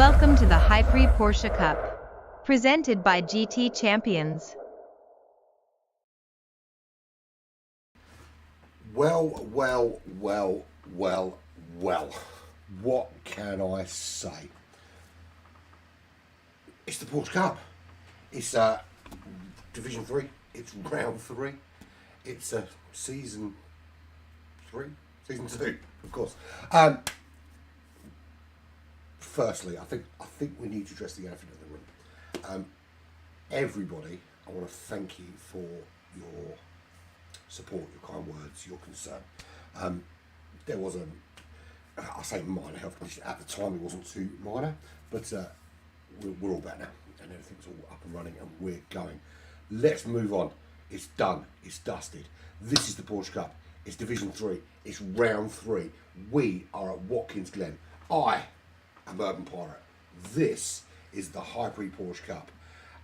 Welcome to the RWB Porsche Cup, presented by GT Champions. Well, what can I say? It's the Porsche Cup. It's Division 3. It's round 3. It's season 3, season 2, of course. Firstly, I think we need to address the elephant in the room. Everybody, I want to thank you for your support, your kind words, your concern. There was I say minor health condition. At the time it wasn't too minor, but we're all better now and everything's all up and running and we're going. Let's move on. It's done. It's dusted. This is the Porsche Cup. It's Division 3. It's round 3. We are at Watkins Glen. I am Urban Pirate. This is the RWB Porsche Cup.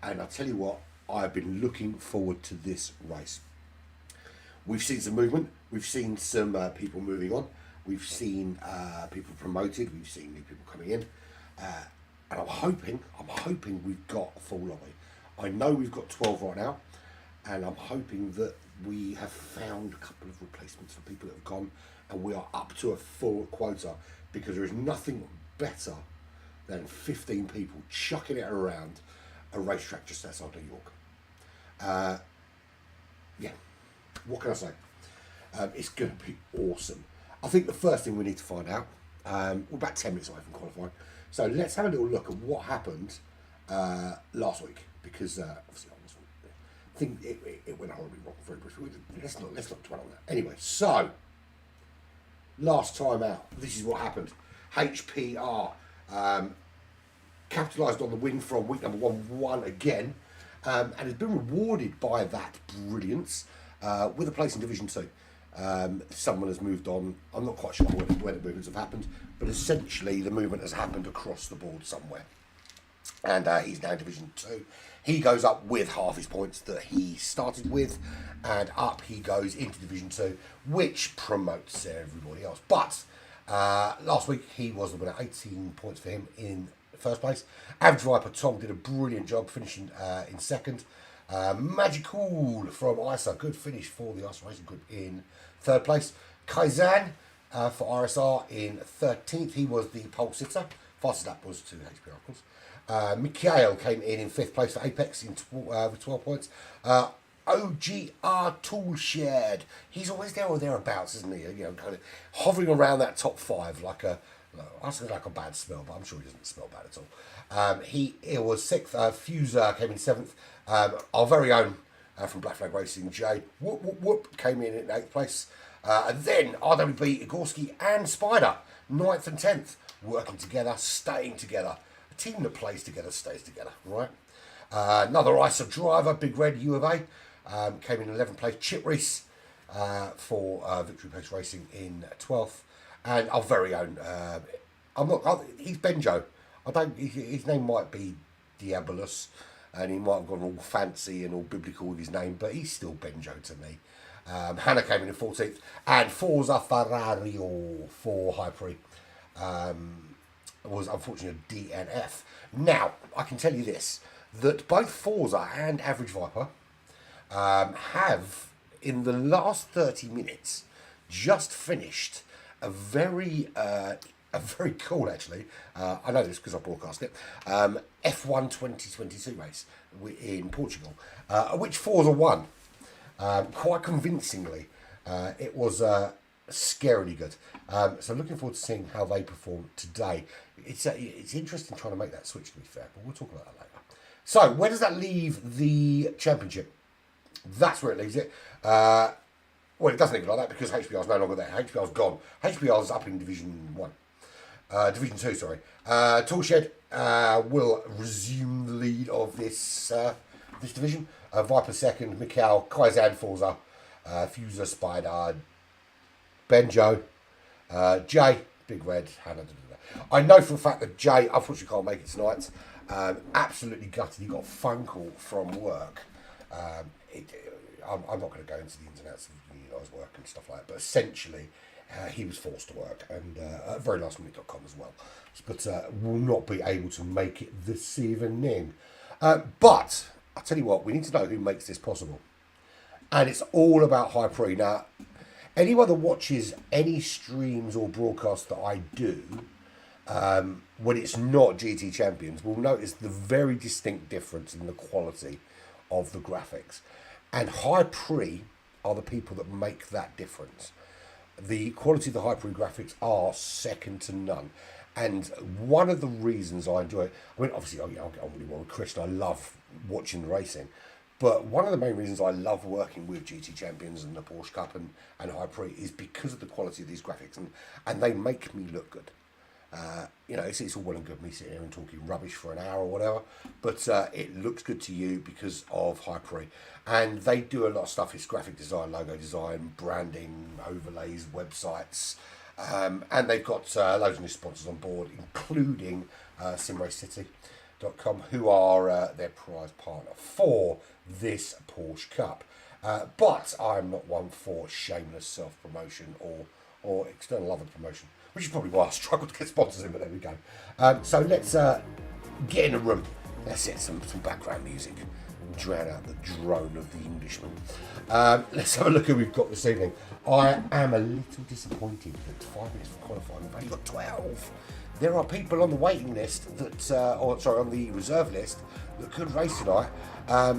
And I tell you what, I've been looking forward to this race. We've seen some movement. We've seen some people moving on. We've seen people promoted. We've seen new people coming in. And I'm hoping we've got a full lobby. I know we've got 12 right now. And I'm hoping that we have found a couple of replacements for people that have gone. And we are up to a full quota. Because there is nothing better than 15 people chucking it around a racetrack just outside New York. Yeah. What can I say? It's going to be awesome. I think the first thing we need to find out, we're about 10 minutes away from qualifying, so let's have a little look at what happened last week, because obviously I think it went horribly wrong very briefly. Let's not dwell on that. Anyway, so last time out, this is what happened. HPR capitalised on the win from week number 1 again, and has been rewarded by that brilliance. With a place in Division 2. Someone has moved on. I'm not quite sure where the movements have happened, but essentially the movement has happened across the board somewhere. And he's now in Division 2. He goes up with half his points that he started with, and up he goes into Division 2, which promotes everybody else. But last week he was the winner, 18 points for him in first place. Average Viper Tom did a brilliant job finishing in second. Magical from ISA, good finish for the ISA Racing Group in third place. Kaizan for RSR in 13th, he was the pole sitter. Fastest lap was to HPR, of course. Mikhail came in fifth place for Apex with 12 points. OGR Tool Shared, he's always there or thereabouts, isn't he? You know, kind of hovering around that top 5 like a, I say like a bad smell, but I'm sure he doesn't smell bad at all. He was 6th. Fuser came in 7th. Our very own from Black Flag Racing, Jay came in 8th place. And then RWB, Igorski and Spider, 9th and 10th, working together, staying together. A team that plays together stays together, right? Another ISA driver, Big Red U of A, came in 11th place. Chip Reese for Victory Pace Racing in 12th. And our very own, he's Benjo. His name might be Diabolus, and he might have gone all fancy and all biblical with his name, but he's still Benjo to me. Hannah came in 14th, and Forza Ferrario for Hyperi was unfortunately a DNF. Now, I can tell you this, that both Forza and Average Viper have, in the last 30 minutes, just finished a very cool, actually, I know this because I broadcast it, F1 2022 race in Portugal, which Forza won quite convincingly. It was scarily good. So looking forward to seeing how they perform today. It's interesting trying to make that switch, to be fair, but we'll talk about that later. So where does that leave the championship? That's where it leaves it. Well, it doesn't leave it like that because HBR's no longer there. HBR's gone. HBR's up in Division 1. Division 2, sorry. Toolshed will resume the lead of this division. Viper second, Mikhail, Kaizan, Forza, Fuser, Spider, Benjo, Jay, Big Red, Hannah. I know for a fact that Jay, unfortunately, can't make it tonight. Absolutely gutted. He got a phone call from work. I'm not going to go into the ins and outs of his work and stuff like that, but essentially He was forced to work, and at verylastminute.com as well, but will not be able to make it this evening. But I'll tell you what, we need to know who makes this possible. And it's all about High Pre. Now, anyone that watches any streams or broadcasts that I do, when it's not GT Champions, will notice the very distinct difference in the quality of the graphics. And High Pre are the people that make that difference. The quality of the High Pre graphics are second to none. And one of the reasons I enjoy it, I mean, obviously, I'll get on really well with Chris, and I love watching the racing. But one of the main reasons I love working with GT Champions and the Porsche Cup and High Pre is because of the quality of these graphics, and they make me look good. You know, it's all well and good me sitting here and talking rubbish for an hour or whatever, but it looks good to you because of High Pre. And they do a lot of stuff. It's graphic design, logo design, branding, overlays, websites. And they've got loads of new sponsors on board, including SimRaceCity.com, who are their prize partner for this Porsche Cup. But I'm not one for shameless self-promotion or external other promotion, which is probably why I struggle to get sponsors in, but there we go. So let's get in a room. Let's set some background music, drown out the drone of the Englishman. Let's have a look who we've got this evening. I am a little disappointed that 5 minutes for qualifying, we've only got 12. There are people on the waiting list that, on the reserve list that could race tonight. A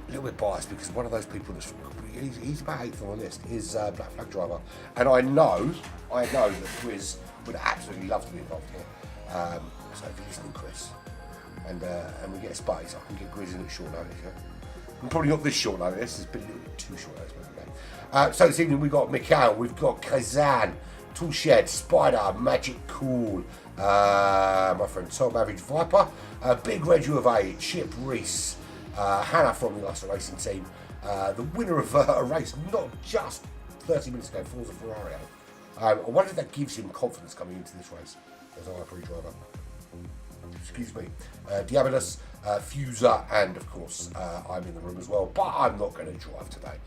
little bit biased because one of those people he's about 8th on the list is Black Flag Driver, and I know that Chris would absolutely love to be involved here. So if you're listening, Chris, and we get a space, I can get Grizz in at short notice. Yeah? And probably not this short notice. It's been a little bit too short notice. So this evening we've got Mikhail, we've got Kazan, Toolshed, Spider, Magic Cool, my friend Tom, Average Viper, Big Reg of A, Chip Reese, Hannah from the Leicester Racing team, the winner of a race not just 30 minutes ago, Forza Ferrari. I wonder if that gives him confidence coming into this race as a High Pre driver. Excuse me. Diabolus, Fuser, and of course I'm in the room as well, but I'm not going to drive today.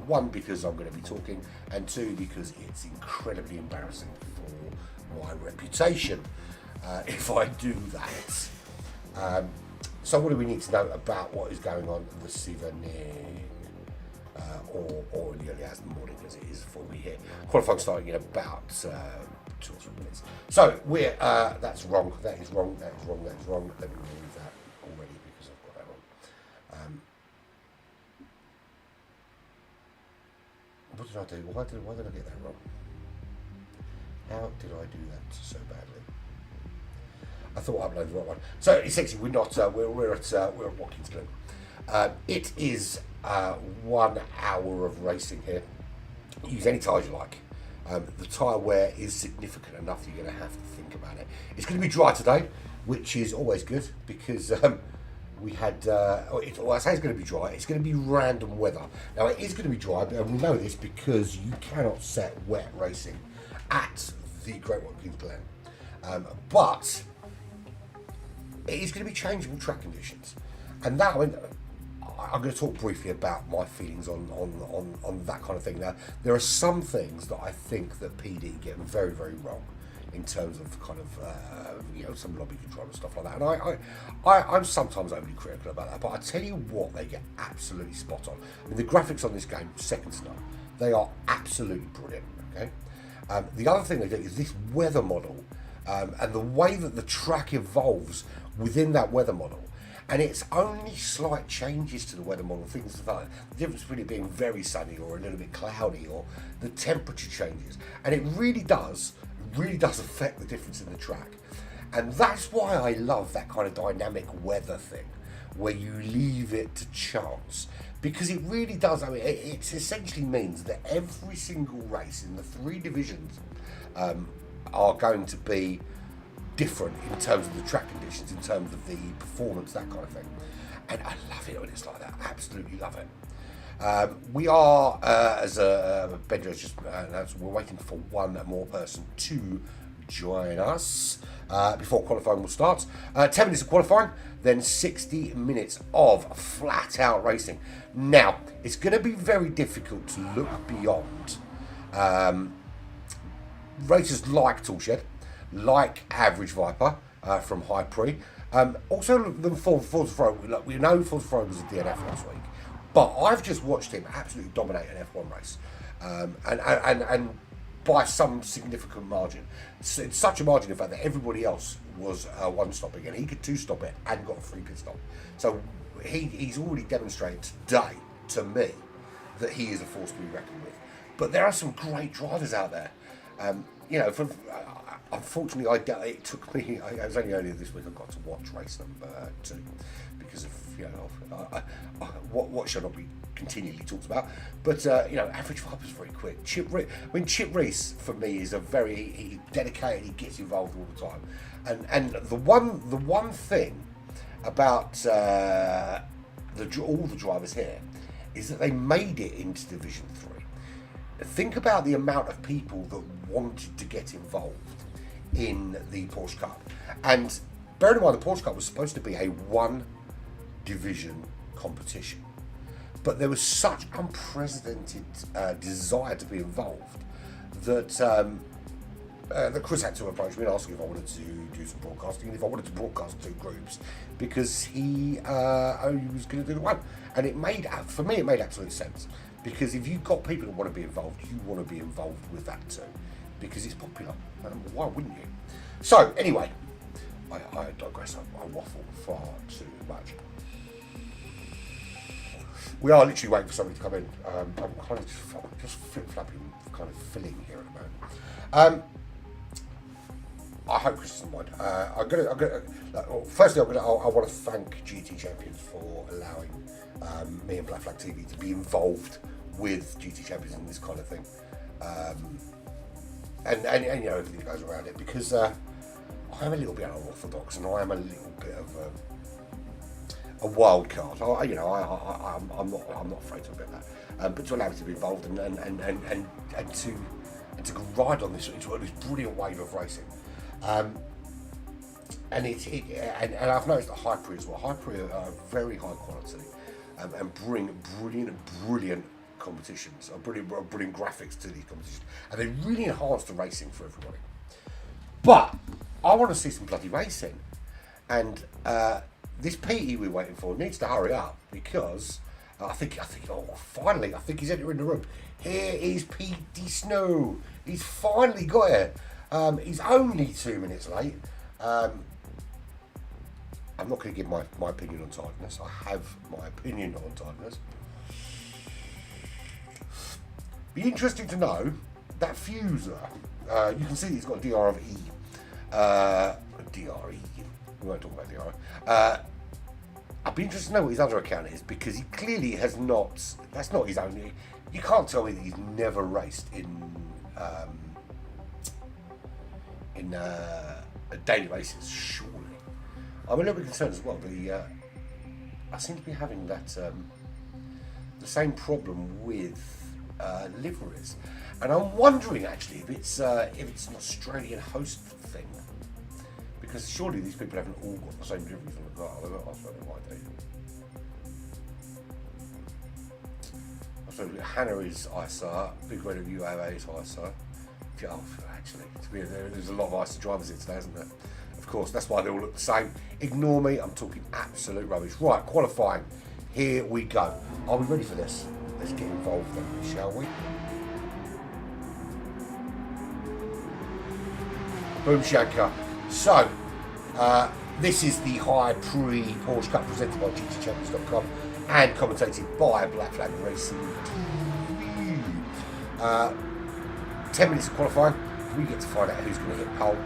One, because I'm going to be talking, and two, because it's incredibly embarrassing for my reputation if I do that. So what do we need to know about what is going on this evening, or nearly as morning as it is for me here? Qualifying starting in about 2 or 3 minutes. So we're that's wrong. That is wrong. That is wrong. That is wrong. Let me remove that already because I've got that wrong. What did I do? Why did I get that wrong? How did I do that so badly? I thought I uploaded the right one. So essentially, we're not. We're at Watkins Glen. It is 1 hour of racing here. Use any tyres you like. The tyre wear is significant enough that you're going to have to think about it. It's going to be dry today, which is always good because we had. I say it's going to be dry. It's going to be random weather. Now it is going to be dry, and we know this because you cannot set wet racing at the Great Watkins Glen. But it is going to be changeable track conditions, and that. I'm going to talk briefly about my feelings on that kind of thing. Now, there are some things that I think that PD get very, very wrong in terms of kind of, some lobby control and stuff like that. And I'm sometimes overly critical about that, but I tell you what, they get absolutely spot on. I mean, the graphics on this game, second to none. They are absolutely brilliant, okay? The other thing they do is this weather model and the way that the track evolves within that weather model. And it's only slight changes to the weather model, things like that. The difference between it being very sunny or a little bit cloudy or the temperature changes. And it really does affect the difference in the track. And that's why I love that kind of dynamic weather thing, where you leave it to chance. Because it really does, I mean, it essentially means that every single race in the 3 divisions are going to be different in terms of the track conditions, in terms of the performance, that kind of thing. And I love it when it's like that. Absolutely love it. We are, as Benjo just announced, we're waiting for one more person to join us before qualifying will start. 10 minutes of qualifying, then 60 minutes of flat out racing. Now, it's going to be very difficult to look beyond Racers like Toolshed, like Average Viper from High Pre. Also, the Forza Pro. Look, we know Forza Pro was a DNF last week, but I've just watched him absolutely dominate an F1 race, and by some significant margin. It's such a margin, in fact, that everybody else was one stopping, and he could two stop it and got a free pit stop. So he's already demonstrated today to me that he is a force to be reckoned with. But there are some great drivers out there. Unfortunately, it took me. It was only earlier this week I got to watch race number 2 because of what shall not be continually talked about. But Average Viper's very quick. Chip Reese for me is he's dedicated. He gets involved all the time. And the one thing about all the drivers here is that they made it into Division 3. Think about the amount of people that wanted to get involved in the Porsche Cup. And bear in mind, the Porsche Cup was supposed to be a one division competition. But there was such unprecedented desire to be involved that Chris had to approach me and ask if I wanted to do some broadcasting and if I wanted to broadcast 2 groups, because he was going to do the one. And it made absolute sense, because if you've got people that want to be involved, you want to be involved with that too, because it's popular. Why wouldn't you? So anyway, I digress. I waffle far too much. We are literally waiting for somebody to come in. I'm kind of just flip-flapping, kind of filling here at the moment. I hope Chris doesn't mind. Firstly, I want to thank GT Champions for allowing me and Black Flag TV to be involved with GT Champions and this kind of thing, and everything that goes around it, because I am a little bit unorthodox and I am a little bit of a wild card. I'm not afraid to admit that. But to allow me to be involved and to ride on this brilliant wave of racing. And I've noticed that High Pre as well. High Pre are very high quality and bring brilliant competitions, brilliant graphics to these competitions, and they really enhance the racing for everybody. But I want to see some bloody racing, and this PT we're waiting for needs to hurry up, because finally, I think he's entering the room. Here is PT Snow. He's finally got here. He's only 2 minutes late. I'm not going to give my opinion on tardiness. I have my opinion on tardiness. Be interesting to know that Fuser. You can see he's got a DR of E. DRE. We won't talk about DRE. I'd be interested to know what his other account is, because he clearly has not. That's not his only. You can't tell me that he's never raced in daily races. Surely, I'm a little bit concerned as well. I seem to be having that the same problem with liveries, and I'm wondering actually if it's an Australian host thing. Because surely these people haven't all got the same liveries on the car. They've got So Hannah is ISA, Big Red of UAA is ISA. Actually, there's a lot of ISA drivers here today, isn't there? Of course, that's why they all look the same. Ignore me, I'm talking absolute rubbish. Right, qualifying. Here we go. Are we ready for this? Let's get involved then, shall we? Boom Shaker. So, this is the High Pre Porsche Cup presented by GTChampions.com and commentated by Black Flag Racing TV. 10 minutes of qualifying. We get to find out who's going to hit pole.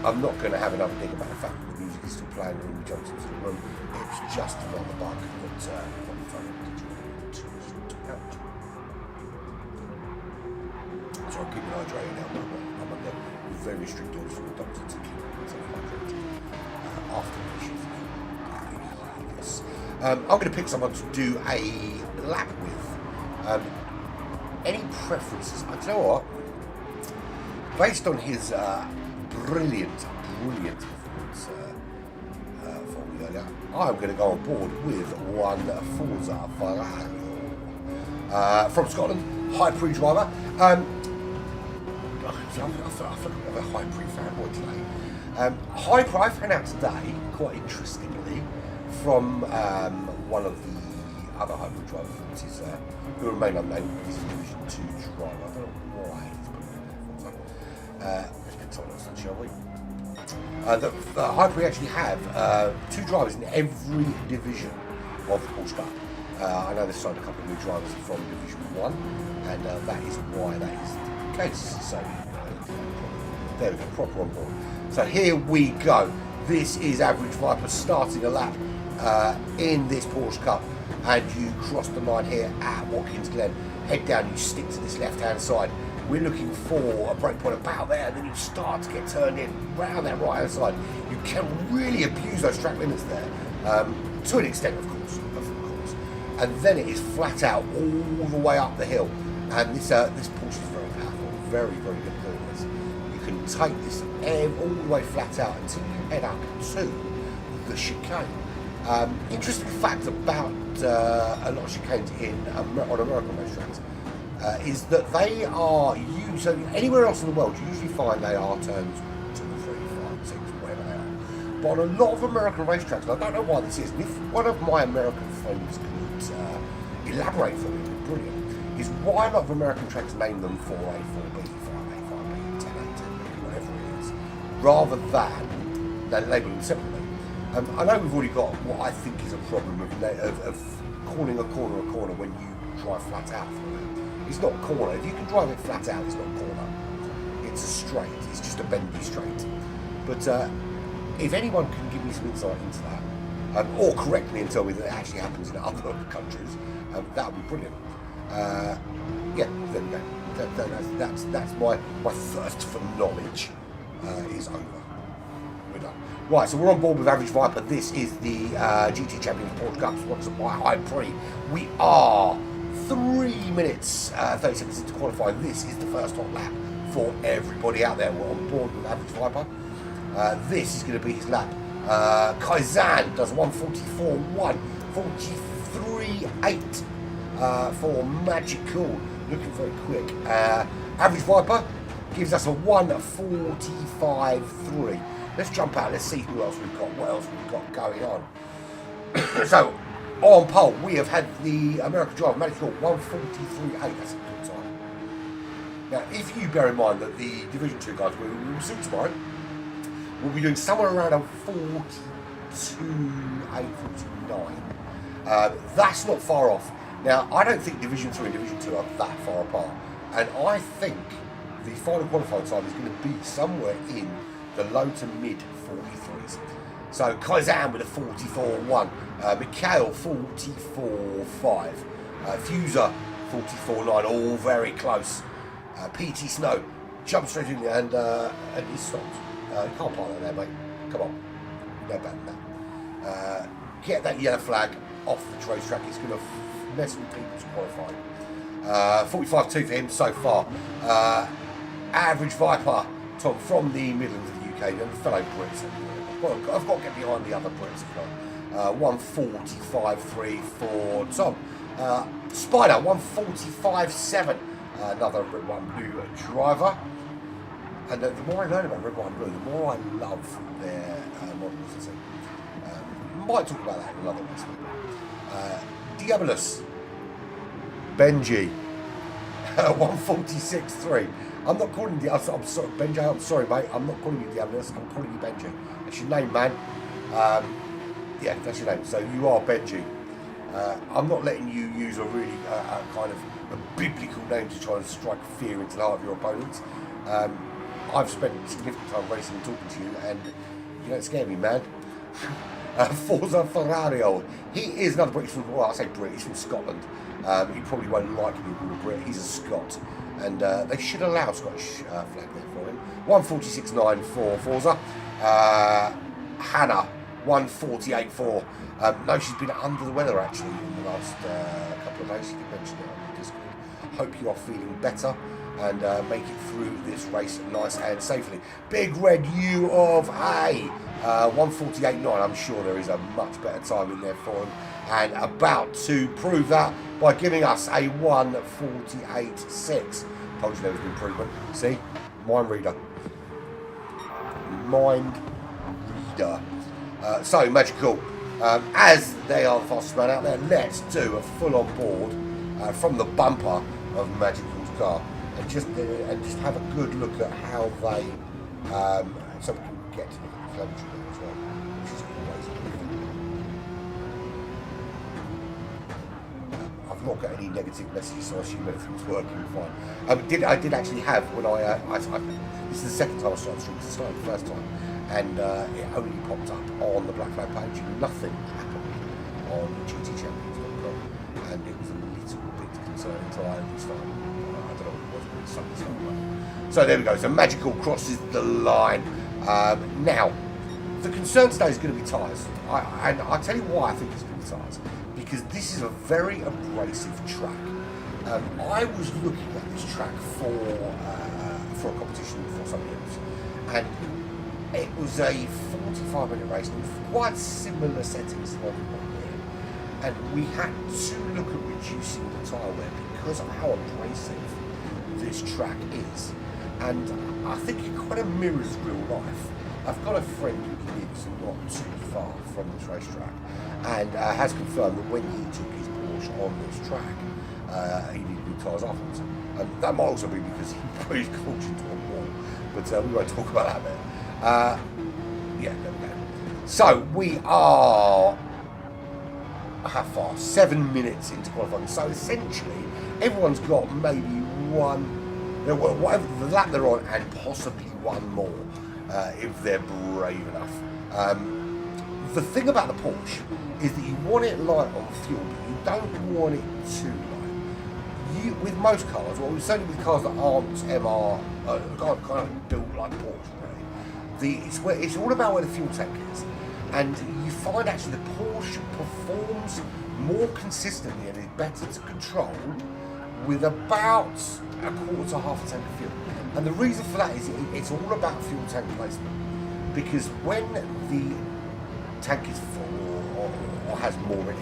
I'm not going to have another dig about the fact that the music is still playing when we jump into the room. It's just another bug that I'm trying to out. So I'm keeping hydrated now. I'm under very strict orders from the doctor to keep myself hydrated after the shift. Yes. I'm going to pick someone to do a lap with. Any preferences? I tell you what, based on his brilliant performance for me earlier, I'm going to go on board with one Forza Ferrari from Scotland. High Prix driver. I forgot a High Prix fanboy today. High Prix I found out today, quite interestingly, from one of the other High Prix drivers, which is who remain unnamed. He's a Division 2 driver. I don't know why he's put it there. Let's get someone else on, shall we? The High Prix actually have 2 drivers in every division of the Porsche Cup. I know they've signed a couple of new drivers from Division 1, and that is why that is the case. So, there we go, proper on board. So here we go. This is Average Viper starting a lap in this Porsche Cup, and you cross the line here at Watkins Glen. Head down, you stick to this left-hand side. We're looking for a breakpoint about there, and then you start to get turned in round that right-hand side. You can really abuse those track limits there, to an extent, of course. And then it is flat out all the way up the hill. And this Porsche is very powerful, very, very good at doing this. You can take this all the way flat out until you head up to the chicane. Interesting fact about a lot of chicanes on American racetracks is that they are used, so anywhere else in the world you usually find they are turns 2, 3, 5, 6, whatever they are. But on a lot of American racetracks, and I don't know why this is, and if one of my American friends could elaborate for me, it'd be brilliant, is why a lot of American tracks name them 4A, 4B, 5A, 5B, 10A, 10B, whatever it is, rather than label them separately. I know we've already got what I think is a problem of calling a corner when you drive flat out through it. It's not corner. If you can drive it flat out, it's not corner. It's a straight. It's just a bendy straight. But if anyone can give me some insight into that, or correct me and tell me that it actually happens in other countries, that would be brilliant. Yeah, there we go. That's my thirst for knowledge is over. We're done. Right, so we're on board with Average Viper. This is the GT Champions Porsche Cup, sponsored by High Prix. We are 3 minutes, 30 seconds into qualifying. This is the first hot lap for everybody out there. We're on board with Average Viper. This is going to be his lap. Kaizen does 1:44.1, 43.8 for Magical, looking very quick. Average Viper gives us a 1:45.3. Let's jump out, let's see who else we've got, what else we've got going on. So, on pole, we have had the American driver, Magical, 1:43.8, that's a good time. Now, if you bear in mind that the Division 2 guys we'll see tomorrow, we'll be doing somewhere around a 42.8, 49. That's not far off. Now, I don't think Division 3 and Division 2 are that far apart. And I think the final qualifying time is going to be somewhere in the low to mid 43s. So, Kaizen with a 44.1. Mikhail, 44.5. Fuser, 44.9. All very close. PT Snow jumps straight in and he stopped. You can't park that there, mate. Come on. No better than that. Get that yellow flag off the racetrack. It's going to mess with people's qualifying. 45.2 for him so far. Average Viper, Tom, from the Midlands of the UK, and fellow Brits. I've got to get behind the other Brits as well. 1:45.3 for Tom. Spider, 1:45.7. Another Red, White and Blue driver. And the more I learn about Red, White and Blue, the more I love their models. Might talk about that in another race. Diabolus, Benji, 1:46.3. I'm not calling you. I'm sorry, Benji. I'm sorry, mate. I'm not calling you Diabolus. I'm calling you Benji. That's your name, man. Yeah, that's your name. So you are Benji. I'm not letting you use a really kind of a biblical name to try and strike fear into the heart of your opponents. I've spent significant time racing and talking to you, and you don't scare me, man. Forza Ferrario. He is another British from, well, I say Brit, he's from Scotland. He probably won't like me called a Brit. He's a Scot, and they should allow Scottish flag there for him. 1:46.9 for Forza. Hannah, 1:48.4. No, she's been under the weather actually in the last couple of days. She did mention it on the Discord. Hope you are feeling better and make it through this race nice and safely. Big Red U of A, 1:48.9. I'm sure there is a much better time in there for him. and about to prove that by giving us a 1:48.6. Told you there was an improvement. See? Mind reader. So Magical, as they are the fastest man out there, let's do a full on board from the bumper of Magical's car and just have a good look at how they so we can get to the telemetry there as well, which is always a good thing. I've not got any negative messages, so I assume everything's working fine. I did actually have when this is the second time I started streaming. This started the first time, and it only popped up on the Black Flag page. Nothing happened on GTChampions.com, and it was a little bit concerning until I only started. I don't know what it was, but something. So there we go. So Magical crosses the line. Now, the concern today is going to be tyres, and I'll tell you why I think it's going to be tyres. Because this is a very abrasive track. I was looking at this track for a competition for somebody else, and it was a 45-minute race with quite similar settings to what we want here. And we had to look at reducing the tyre wear because of how abrasive this track is. And I think it kind of mirrors real life. I've got a friend who lives not too far from this racetrack and has confirmed that when he took his Porsche on this track, he needed new tyres afterwards. And that might also be because he put his Porsche into a wall, but we won't talk about that bit. Yeah, there we go. So we are, how far? 7 minutes into qualifying. So essentially, everyone's got maybe whatever the lap they're on, and possibly one more if they're brave enough. The thing about the Porsche is that you want it light on fuel, but you don't want it too light. With most cars, well, certainly with cars that aren't MR, kind of built like Porsche, really, it's all about where the fuel tank is. And you find actually the Porsche performs more consistently and is better to control with about a quarter to half a tank of fuel. And the reason for that is it's all about fuel tank placement. Because when the tank is full or has more in it,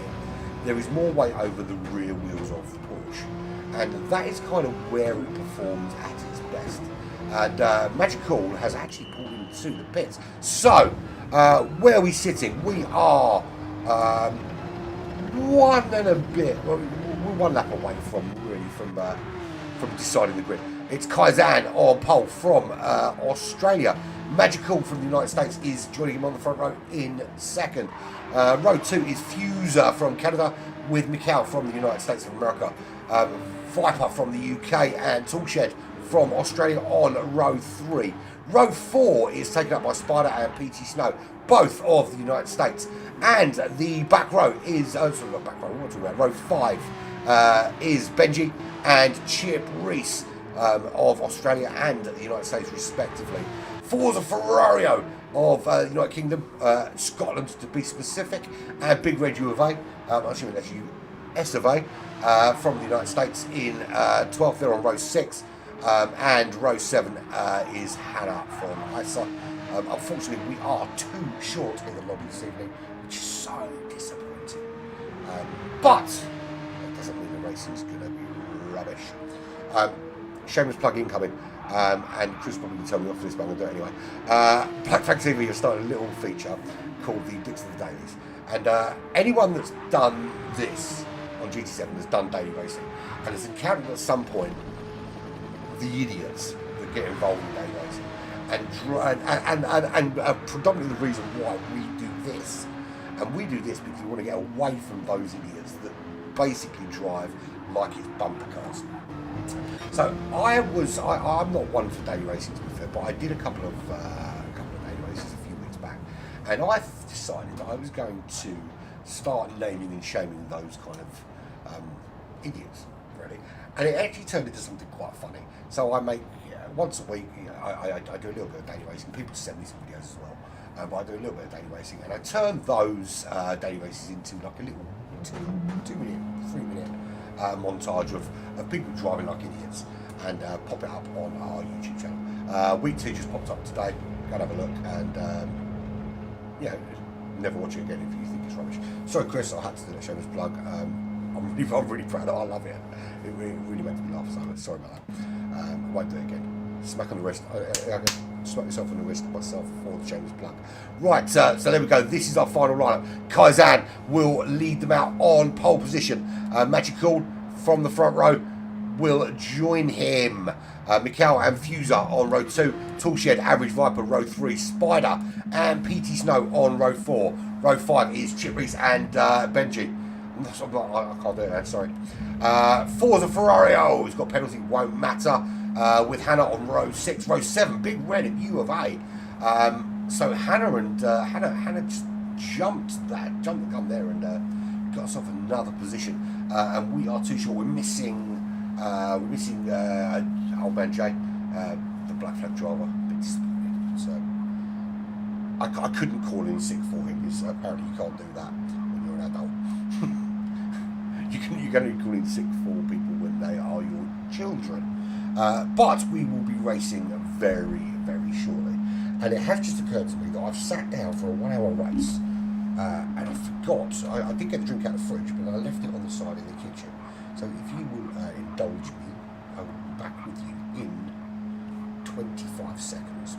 there is more weight over the rear wheels of the Porsche. And that is kind of where it performs at its best. And Magical has actually pulled into the pits. So, where are we sitting? We are we're one lap away from deciding the grid. It's Kaizan on pole from Australia. Magical from the United States is joining him on the front row in second. Row 2 is Fuser from Canada with Mikhail from the United States of America. Viper from the UK and Toolshed from Australia on row 3. Row 4 is taken up by Spider and PT Snow, both of the United States. And the back row is, row 5 is Benji and Chip Reese of Australia and the United States respectively. Forza Ferrario of the United Kingdom, Scotland to be specific, and Big Red U of A, I'm assuming that's US of A, from the United States in 12th there on row 6, and row 7 is Hannah from ISA. Unfortunately, we are too short in the lobby this evening, which is so disappointing. But that doesn't mean the racing's going to be rubbish. Shameless plug incoming, and Chris probably will tell me off for this, but I'm going to do it anyway. Black Flag TV has started a little feature called the Dicks of the Dailies, and anyone that's done this on GT7 has done daily racing, and has encountered at some point the idiots that get involved in daily racing, and predominantly the reason why we do this, and we do this because we want to get away from those idiots that basically drive like it's bumper cars. So I'm not one for daily racing to be fair, but I did a couple of daily races a few weeks back, and I decided that I was going to start naming and shaming those kind of idiots, really. And it actually turned into something quite funny. So I make once a week. I do a little bit of daily racing. People send me some videos as well, but I do a little bit of daily racing, and I turn those daily races into like a little 2-minute, 3-minute montage of people driving like idiots, and pop it up on our YouTube channel. Week 2 just popped up today. Go and have a look, and never watch it again if you think It's rubbish. Sorry, Chris, I had to do that shameless plug. I'm really proud of it. I love it. It really makes me laugh. So sorry about that. I won't do it again. Smack on the wrist. I can smack myself on the wrist myself for the shameless plug. Right, so there we go. This is our final lineup. Kaizan will lead them out on pole position. Magical from the front row will join him. Mikhail and Fuser on row 2. Toolshed, Average Viper, row 3. Spider and PT Snow on row 4. Row 5 is Chip Reese and Benji. I can't do that, sorry. Forza Ferrario, he's got penalty, won't matter. With Hannah on row 6. Row 7, Big Red at U of A. So Hannah just jumped the gun there and got herself another position. And we are too short. We're missing old man Jay, the black flag driver. A bit disappointed. So I couldn't call in sick for him because apparently you can't do that when you're an adult. you can only call in sick for people when they are your children. But we will be racing very, very shortly. And it has just occurred to me that I've sat down for a 1 hour race and I forgot. I did get the drink out of the fridge, but I left it on the side in the kitchen. So if you will indulge me, I will be back with you in 25 seconds.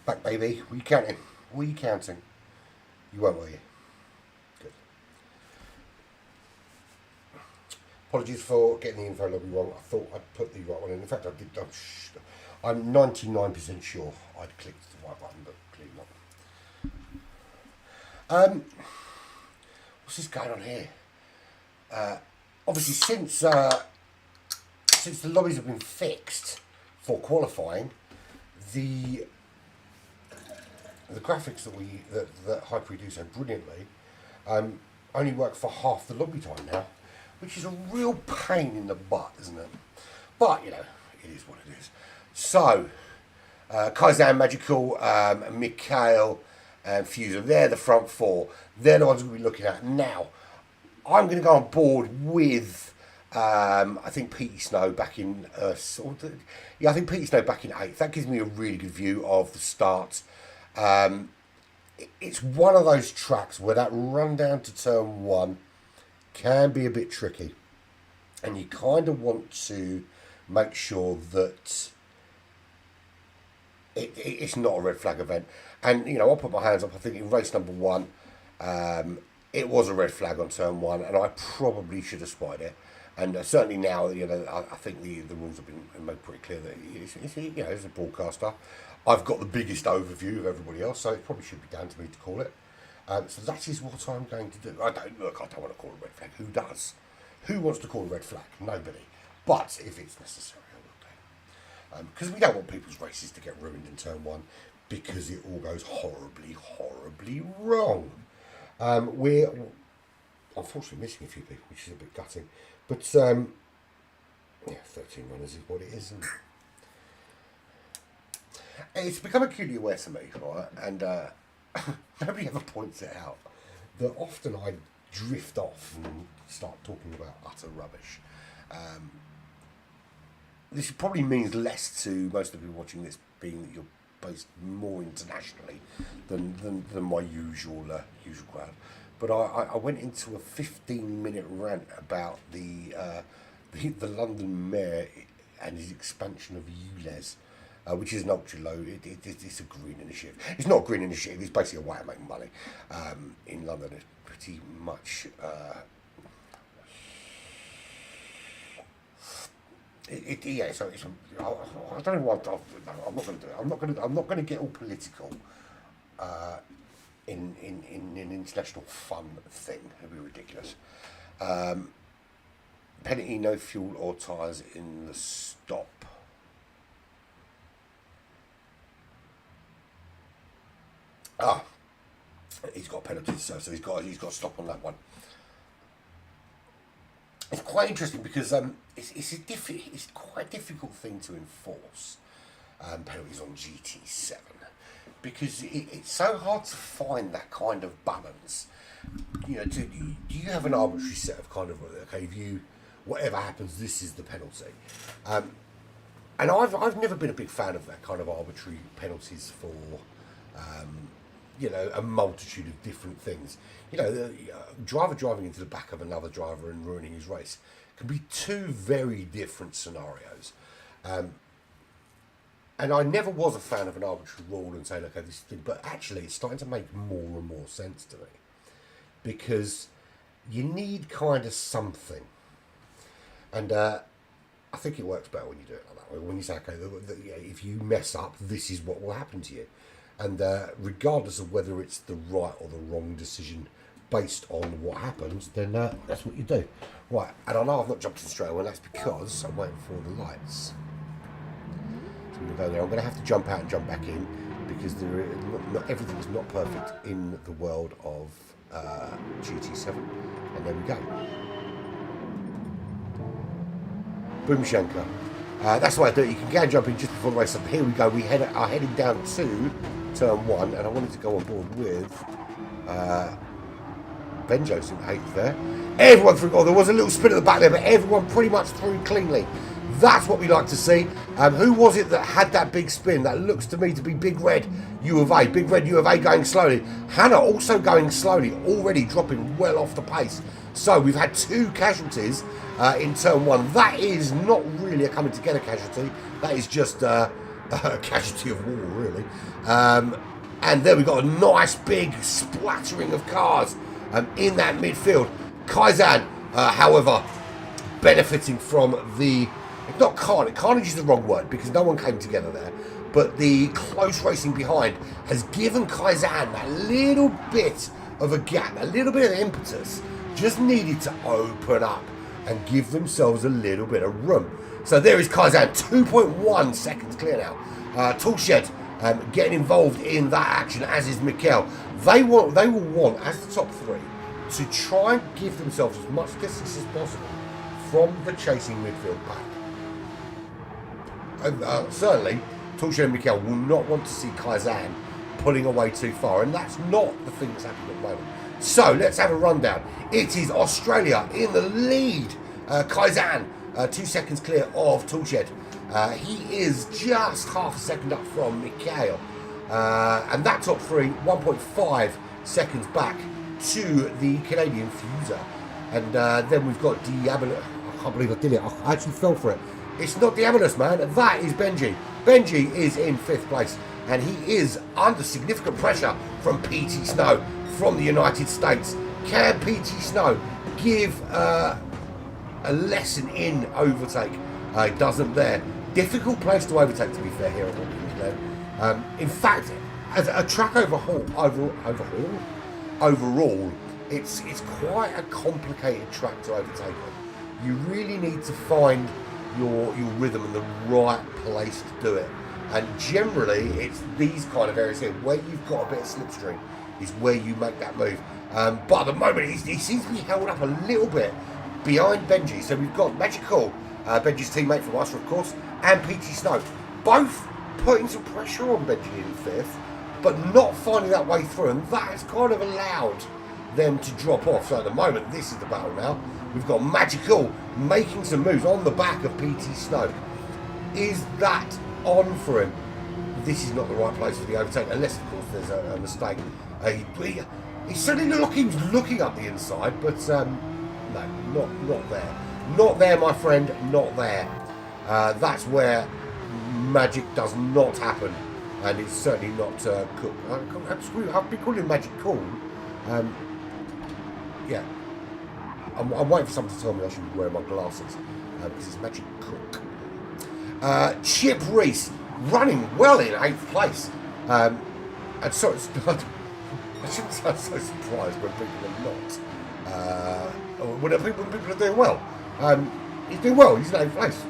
Back, baby. Were you counting? Were you counting? You weren't, were you? Good. Apologies for getting the info lobby wrong. I thought I'd put the right one in. In fact, I did. I'm 99% sure I'd clicked the right button, but clearly not. What's this going on here? Obviously, since the lobbies have been fixed for qualifying, the graphics that Hyper do so brilliantly only work for half the lobby time now, which is a real pain in the butt, isn't it? But, you know, it is what it is. So, Kaizan, Magical, Mikhail, and Fuser, they're the front four. They're the ones we'll be looking at. Now, I'm going to go on board with, I think Petey Snow back in, I think Petey Snow back in 8th. That gives me a really good view of the start. It's one of those tracks where that run down to turn 1 can be a bit tricky, and you kind of want to make sure that it's not a red flag event. And you know, I'll put my hands up. I think in race number 1, it was a red flag on turn 1, and I probably should have spotted it. And certainly now, you know, I think the rules have been made pretty clear that it's you know, as a broadcaster, I've got the biggest overview of everybody else, so it probably should be down to me to call it. So that is what I'm going to do. I don't want to call a red flag. Who does? Who wants to call a red flag? Nobody. But if it's necessary, I will do. Because we don't want people's races to get ruined in turn 1 because it all goes horribly, horribly wrong. We're unfortunately missing a few people, which is a bit gutting. But, yeah, 13 runners is what it is. And it's become acutely aware to me, right? And nobody ever points it out, that often I drift off and start talking about utter rubbish. This probably means less to most of the people watching this, being that you're based more internationally than my usual crowd. But I went into a 15-minute rant about the London Mayor and his expansion of ULEZ, which is an ultra low. It's a green initiative. It's not a green initiative. It's basically a way of making money. In London, it's pretty much. So it's. I don't know what I'm not going to do. I'm not going to get all political. in an international fun thing. It'd be ridiculous. Penalty, no fuel or tyres in the stop. He's got penalties, so he's got to stop on that one. It's quite interesting because it's quite a difficult thing to enforce, penalties on GT7, because it's so hard to find that kind of balance. You know, do you have an arbitrary set of kind of, okay, if you, whatever happens, this is the penalty. And I've never been a big fan of that kind of arbitrary penalties for, you know, a multitude of different things. You know, the driver driving into the back of another driver and ruining his race can be two very different scenarios. And I never was a fan of an arbitrary rule and saying, okay, this thing, but actually it's starting to make more and more sense to me, because you need kind of something. And I think it works better when you do it like that way. When you say, okay, if you mess up, this is what will happen to you. And regardless of whether it's the right or the wrong decision based on what happens, then that's what you do. Right, and I know I've not jumped in straight away, that's because I'm waiting for the lights. So we're going to go there. I'm going to have to jump out and jump back in, because not everything is not perfect in the world of GT7. And there we go. Boomshanker. That's what I do. You can go and jump in just before the race. So here we go. We are heading down to turn 1, and I wanted to go on board with Benjo's in 8th there. Everyone through. Oh, there was a little spin at the back there, but everyone pretty much through cleanly. That's what we like to see. Who was it that had that big spin? That looks to me to be Big Red U of A. Big Red U of A going slowly. Hannah also going slowly, already dropping well off the pace. So we've had 2 casualties in turn 1. That is not really a coming together casualty. That is just a casualty of war, really. And there we've got a nice big splattering of cars in that midfield. Kaizan, however, benefiting from the... Not carnage. Carnage is the wrong word, because no one came together there. But the close racing behind has given Kaizan that little bit of a gap, a little bit of impetus. Just needed to open up and give themselves a little bit of room. So there is Kaizan, 2.1 seconds clear now. Toolshed getting involved in that action, as is Mikel. They will want, as the top 3, to try and give themselves as much distance as possible from the chasing midfield back. Certainly, Toolshed and Mikel will not want to see Kaizan pulling away too far, and that's not the thing that's happening at the moment. So let's have a rundown. It is Australia in the lead. Kaizan, 2 seconds clear of Toolshed. He is just half a second up from Mikhail. And that top 3, 1.5 seconds back to the Canadian Fuser. And then we've got Diabolus. I can't believe I did it. I actually fell for it. It's not Diabolus, man. That is Benji. Benji is in 5th place. And he is under significant pressure from PT Snow from the United States. Can PT Snow give a lesson in overtake? It doesn't there. Difficult place to overtake, to be fair, here at Watkins. In fact, as a track overhaul, it's quite a complicated track to overtake on. You really need to find your rhythm and the right place to do it. And generally, it's these kind of areas here where you've got a bit of slipstream is where you make that move. But at the moment, he seems to be held up a little bit behind Benji. So we've got Magical, Benji's teammate from us, of course, and PT Snow, both putting some pressure on Benji in 5th, but not finding that way through. And that has kind of allowed them to drop off. So at the moment, this is the battle now. We've got Magical making some moves on the back of PT Snow. Is that on for him? This is not the right place for the overtake, unless of course there's a mistake. He's certainly looking up the inside, but no, not there. Not there, my friend, not there. That's where magic does not happen, and it's certainly not cool. I've been calling magic cool. Yeah, I'm waiting for someone to tell me I should be wearing my glasses, because it's magic cook. Chip Reese running well in 8th place. And so it's I shouldn't sound so surprised when people are not. When people are doing well. He's doing well. He's in 8th place.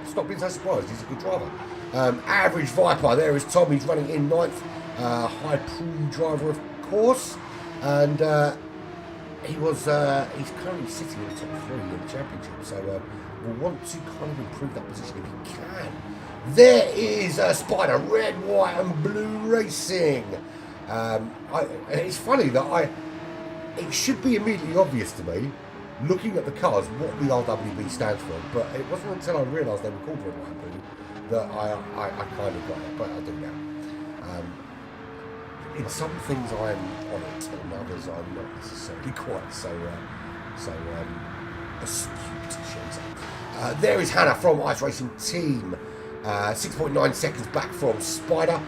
Stop being so surprised. He's a good driver. Average Viper. There is Tom. He's running in 9th. High Pro driver, of course. And he's currently sitting in the top 3 in the championship. So we'll want to kind of improve that position if he can. There is Spider, red, white, and blue racing. It's funny that it should be immediately obvious to me, looking at the cars, what the RWB stands for. But it wasn't until I realised they were called red, white, and blue that I kind of got it. But I do now. In some things I'm on it, and others I'm not necessarily quite so astute, shall we say. There is Hannah from Ice Racing Team. 6.9 seconds back from Spider.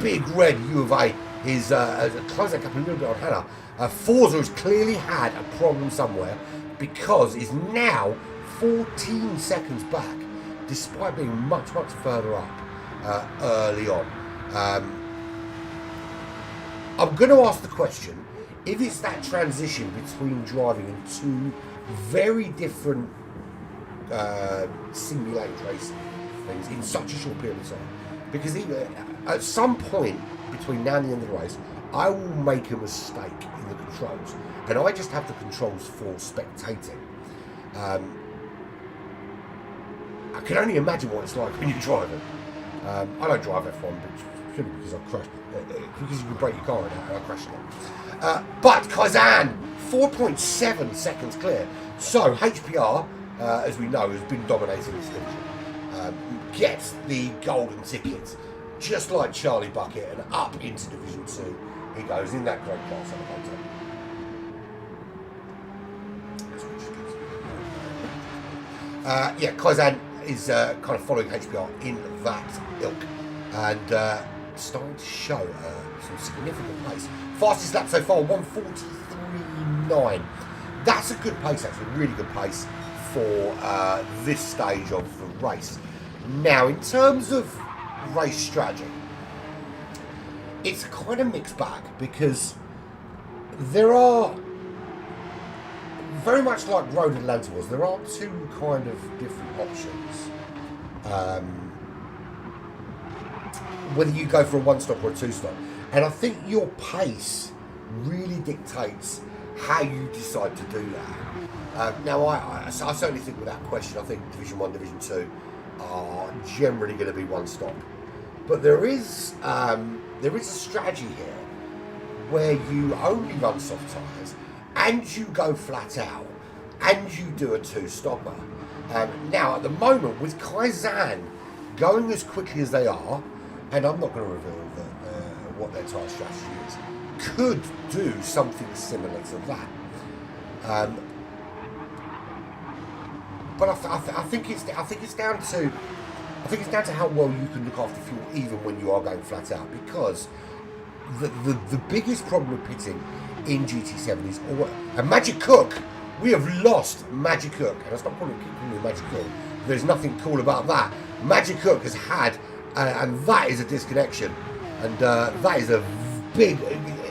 Big Red U of A is closing that gap a little bit on Hannah. Forza has clearly had a problem somewhere because is now 14 seconds back, despite being much further up early on. I'm going to ask the question, if it's that transition between driving in 2 very different simulated racing things in such a short period of time, because at some point between now and the end of the race, I will make a mistake in the controls, and I just have the controls for spectating. I can only imagine what it's like when you're driving. I don't drive F1, but purely because I crashed. Because you can break your car in and I crashed it. But Kazan, 4.7 seconds clear. So HPR, as we know, has been dominating this division. Gets the golden ticket, just like Charlie Bucket, and up into Division 2 he goes in that great class elevator. Kazan is kind of following HPR in that ilk, and starting to show some significant pace. Fastest lap so far, 1:43.9. That's a good pace, actually, really good pace for this stage of the race. Now, in terms of race strategy, it's kind of mixed bag, because there are, very much like Road Atlanta was, there are 2 kind of different options. Whether you go for a 1-stop or a 2-stop. And I think your pace really dictates how you decide to do that. Now, I certainly think without question, I think Division 1, Division 2 are generally going to be 1-stop. But there is a strategy here where you only run soft tyres and you go flat out and you do a 2-stopper. Now, at the moment, with Kaizen going as quickly as they are, and I'm not going to reveal what their tyre strategy is, could do something similar to that. But I think it's down to how well you can look after fuel even when you are going flat out, because the biggest problem with pitting in GT7 is, and Magic Cook, we have lost Magic Cook, and I stop calling him Magic Cook. There's nothing cool about that. Magic Cook has had, and that is a disconnection, and that is a big.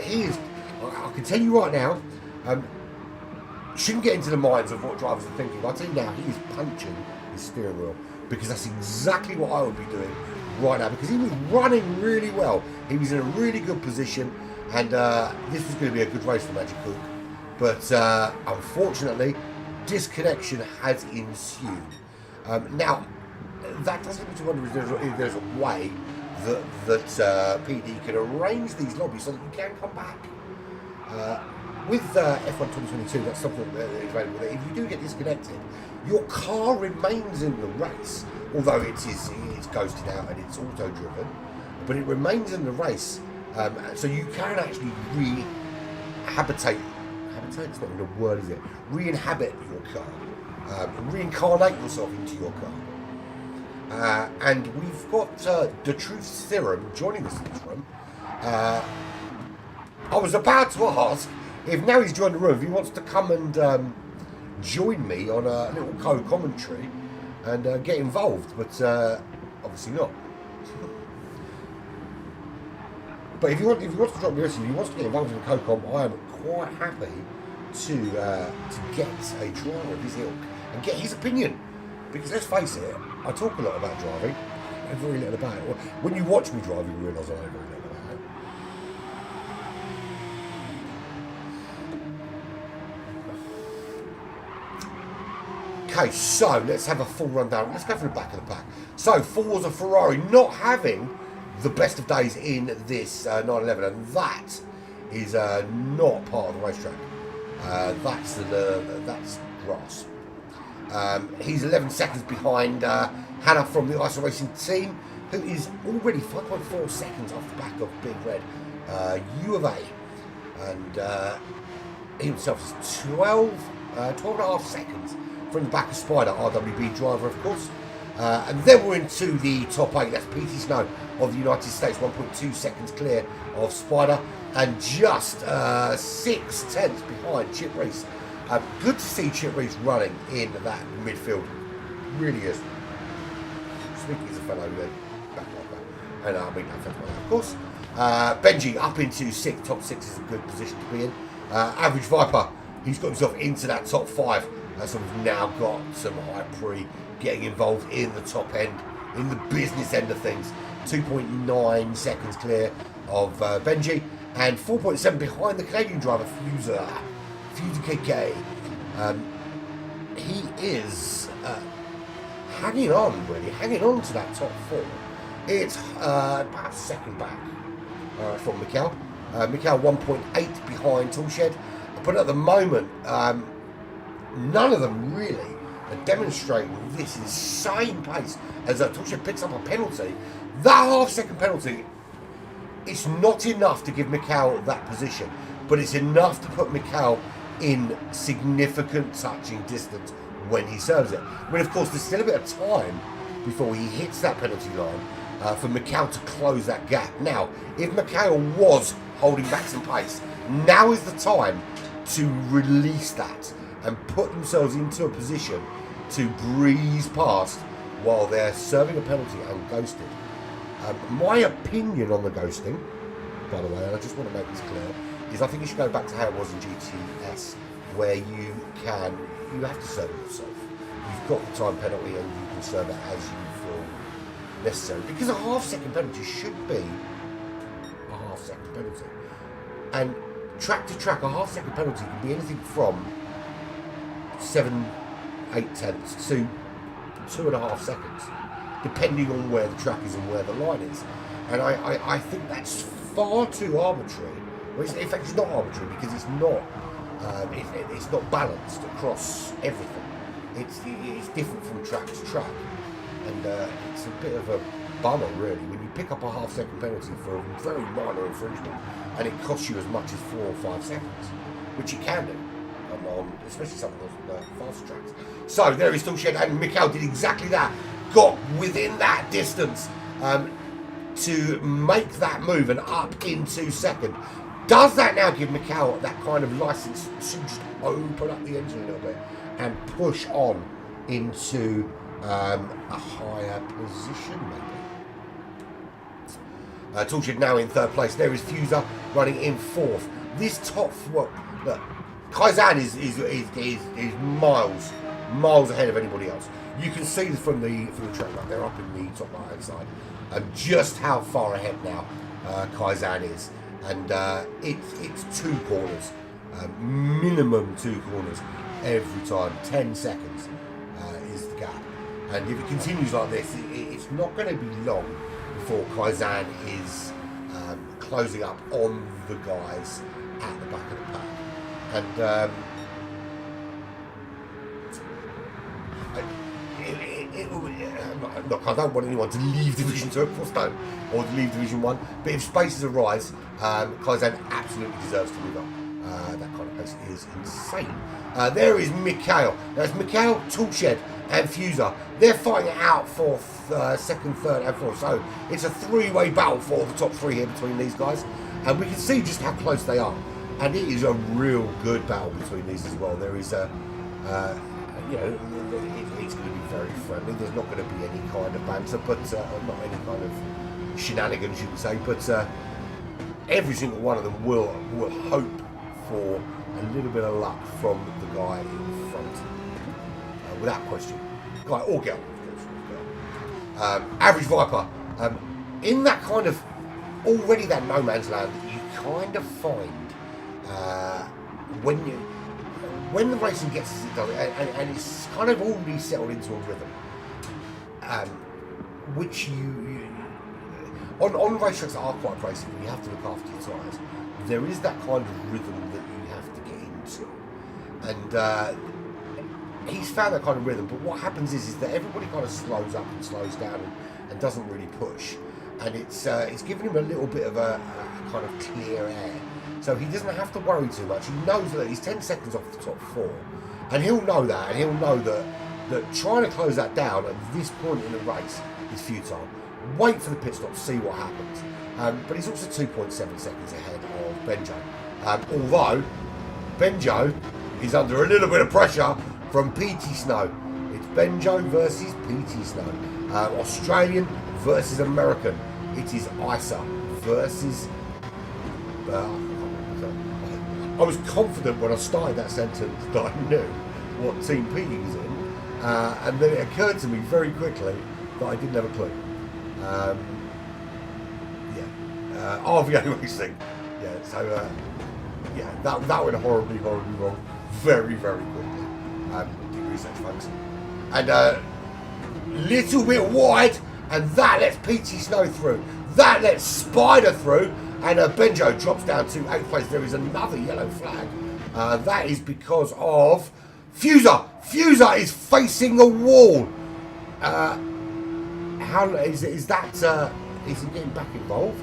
He is. I can tell you right now. Shouldn't get into the minds of what drivers are thinking. I'll tell you now, he is punching his steering wheel, because that's exactly what I would be doing right now, because he was running really well. He was in a really good position, and this was going to be a good race for Magic Cook. But unfortunately, disconnection has ensued. Now, that does lead me to wonder if there's a way that PD can arrange these lobbies so that you can come back. With F1 2022, that's something that is available. That if you do get disconnected, your car remains in the race, although it's ghosted out and it's auto-driven, but it remains in the race. So you can actually rehabilitate. Habitate's not even a word, is it? Re-inhabit your car, reincarnate yourself into your car. And we've got the Truth Serum joining us in this room. I was about to ask if, now he's joined the room, if he wants to come and join me on a little co-commentary and get involved, but obviously not. But if he wants to drop me a message, if he wants to get involved in the co-com, I am quite happy to get a driver of his ilk and get his opinion. Because let's face it, I talk a lot about driving, and very little about it. When you watch me drive, you realise I know very little about it. Okay, so let's have a full rundown. Let's go from the back of the pack. So, Forza Ferrari not having the best of days in this 911, and that is not part of the racetrack. That's grass. He's 11 seconds behind Hannah from the RWB Racing team, who is already 5.4 seconds off the back of Big Red U of A, and he himself is 12 and a half seconds from the back of Spider, RWB driver, of course. And then we're into the top 8. That's PT Snow of the United States, 1.2 seconds clear of Spider, and just 6/10 behind Chip Reese. Good to see Chip Reese running in that midfield. Really is. Speaking as a fellow back like that. And I mean, that of course. Benji up into top 6 is a good position to be in. Average Viper, he's got himself into that top 5. So we've now got some high pre getting involved in the top end, in the business end of things. 2.9 seconds clear of Benji, and 4.7 behind the Canadian driver Fuser KK. He is hanging on to that top 4. It's about a second back from Mikkel. Mikkel 1.8 behind Toolshed, but at the moment none of them really are demonstrating this insane pace. As Toolshed picks up a penalty, that half-second penalty, it's not enough to give Mikkel that position, but it's enough to put Mikkel in significant touching distance when he serves it. I mean, of course, there's still a bit of time before he hits that penalty line for Mikkel to close that gap. Now, if Mikkel was holding back some pace, now is the time to release that and put themselves into a position to breeze past while they're serving a penalty and ghosted. My opinion on the ghosting, by the way, and I just want to make this clear, is I think you should go back to how it was in GTS, where you have to serve it yourself. You've got the time penalty and you can serve it as you feel necessary. Because a half-second penalty should be a half-second penalty. And track to track, a half-second penalty can be anything from 7/8 tenths to 2.5 seconds, depending on where the track is and where the line is. And I think that's far too arbitrary. Well, in fact, it's not arbitrary because it's not balanced across everything. It's different from track to track, and it's a bit of a bummer, really, when you pick up a half-second penalty for a very minor infringement, and it costs you as much as 4 or 5 seconds, which it can do. Especially some of those fast tracks. So there is Toolshed, and Mikkel did exactly that. Got within that distance to make that move and up into second. Does that now give Mikkel that kind of license to just open up the engine a little bit and push on into a higher position, maybe? Toolshed now in 3rd place. There is Fuser running in 4th. This top, look, Kaizan is miles ahead of anybody else. You can see from the track right there up in the top right hand side, just how far ahead now Kaizan is, and it's 2 corners, minimum 2 corners every time. 10 seconds is the gap, and if it continues like this, it's not going to be long before Kaizan is closing up on the guys at the back of the pack. And look, I don't want anyone to leave Division 2, of course don't, or to leave Division 1, but if spaces arise, Kaizan absolutely deserves to move up. That kind of pace is insane. There is Mikkel. There's Mikkel, Toolshed, and Fuser. They're fighting it out for 2nd, 3rd, and 4th. So it's a 3-way battle for the top 3 here between these guys, and we can see just how close they are. And it is a real good battle between these as well. There is it's going to be very friendly. There's not going to be any kind of banter, but not any kind of shenanigans, you can say. But every single one of them will hope for a little bit of luck from the guy in front, without question. Guy or girl, of course. Average Viper, in that kind of already that no man's land that you kind of find when the racing gets as it does, and it's kind of already settled into a rhythm, which you on racetracks that are quite pricey, you have to look after your tyres. There is that kind of rhythm that you have to get into, and he's found that kind of rhythm. But what happens is that everybody kind of slows up and slows down and doesn't really push, and it's giving him a little bit of a kind of clear air. So he doesn't have to worry too much. He knows that he's 10 seconds off the top 4. And he'll know that, and he'll know that trying to close that down at this point in the race is futile. Wait for the pit stop, see what happens. But he's also 2.7 seconds ahead of Benjo. Although, Benjo is under a little bit of pressure from PT Snow. It's Benjo versus PT Snow. Australian versus American. It is ISA versus... I was confident when I started that sentence that I knew what team P was in, and then it occurred to me very quickly that I didn't have a clue. RWB Racing. Yeah, so that went horribly wrong very quickly. Do research, folks. And little bit wide, and that lets PT Snow through. That lets Spider through. And Benjo drops down to 8th place. There is another yellow flag. That is because of Fuser. Fuser is facing the wall. How is it? Is he getting back involved?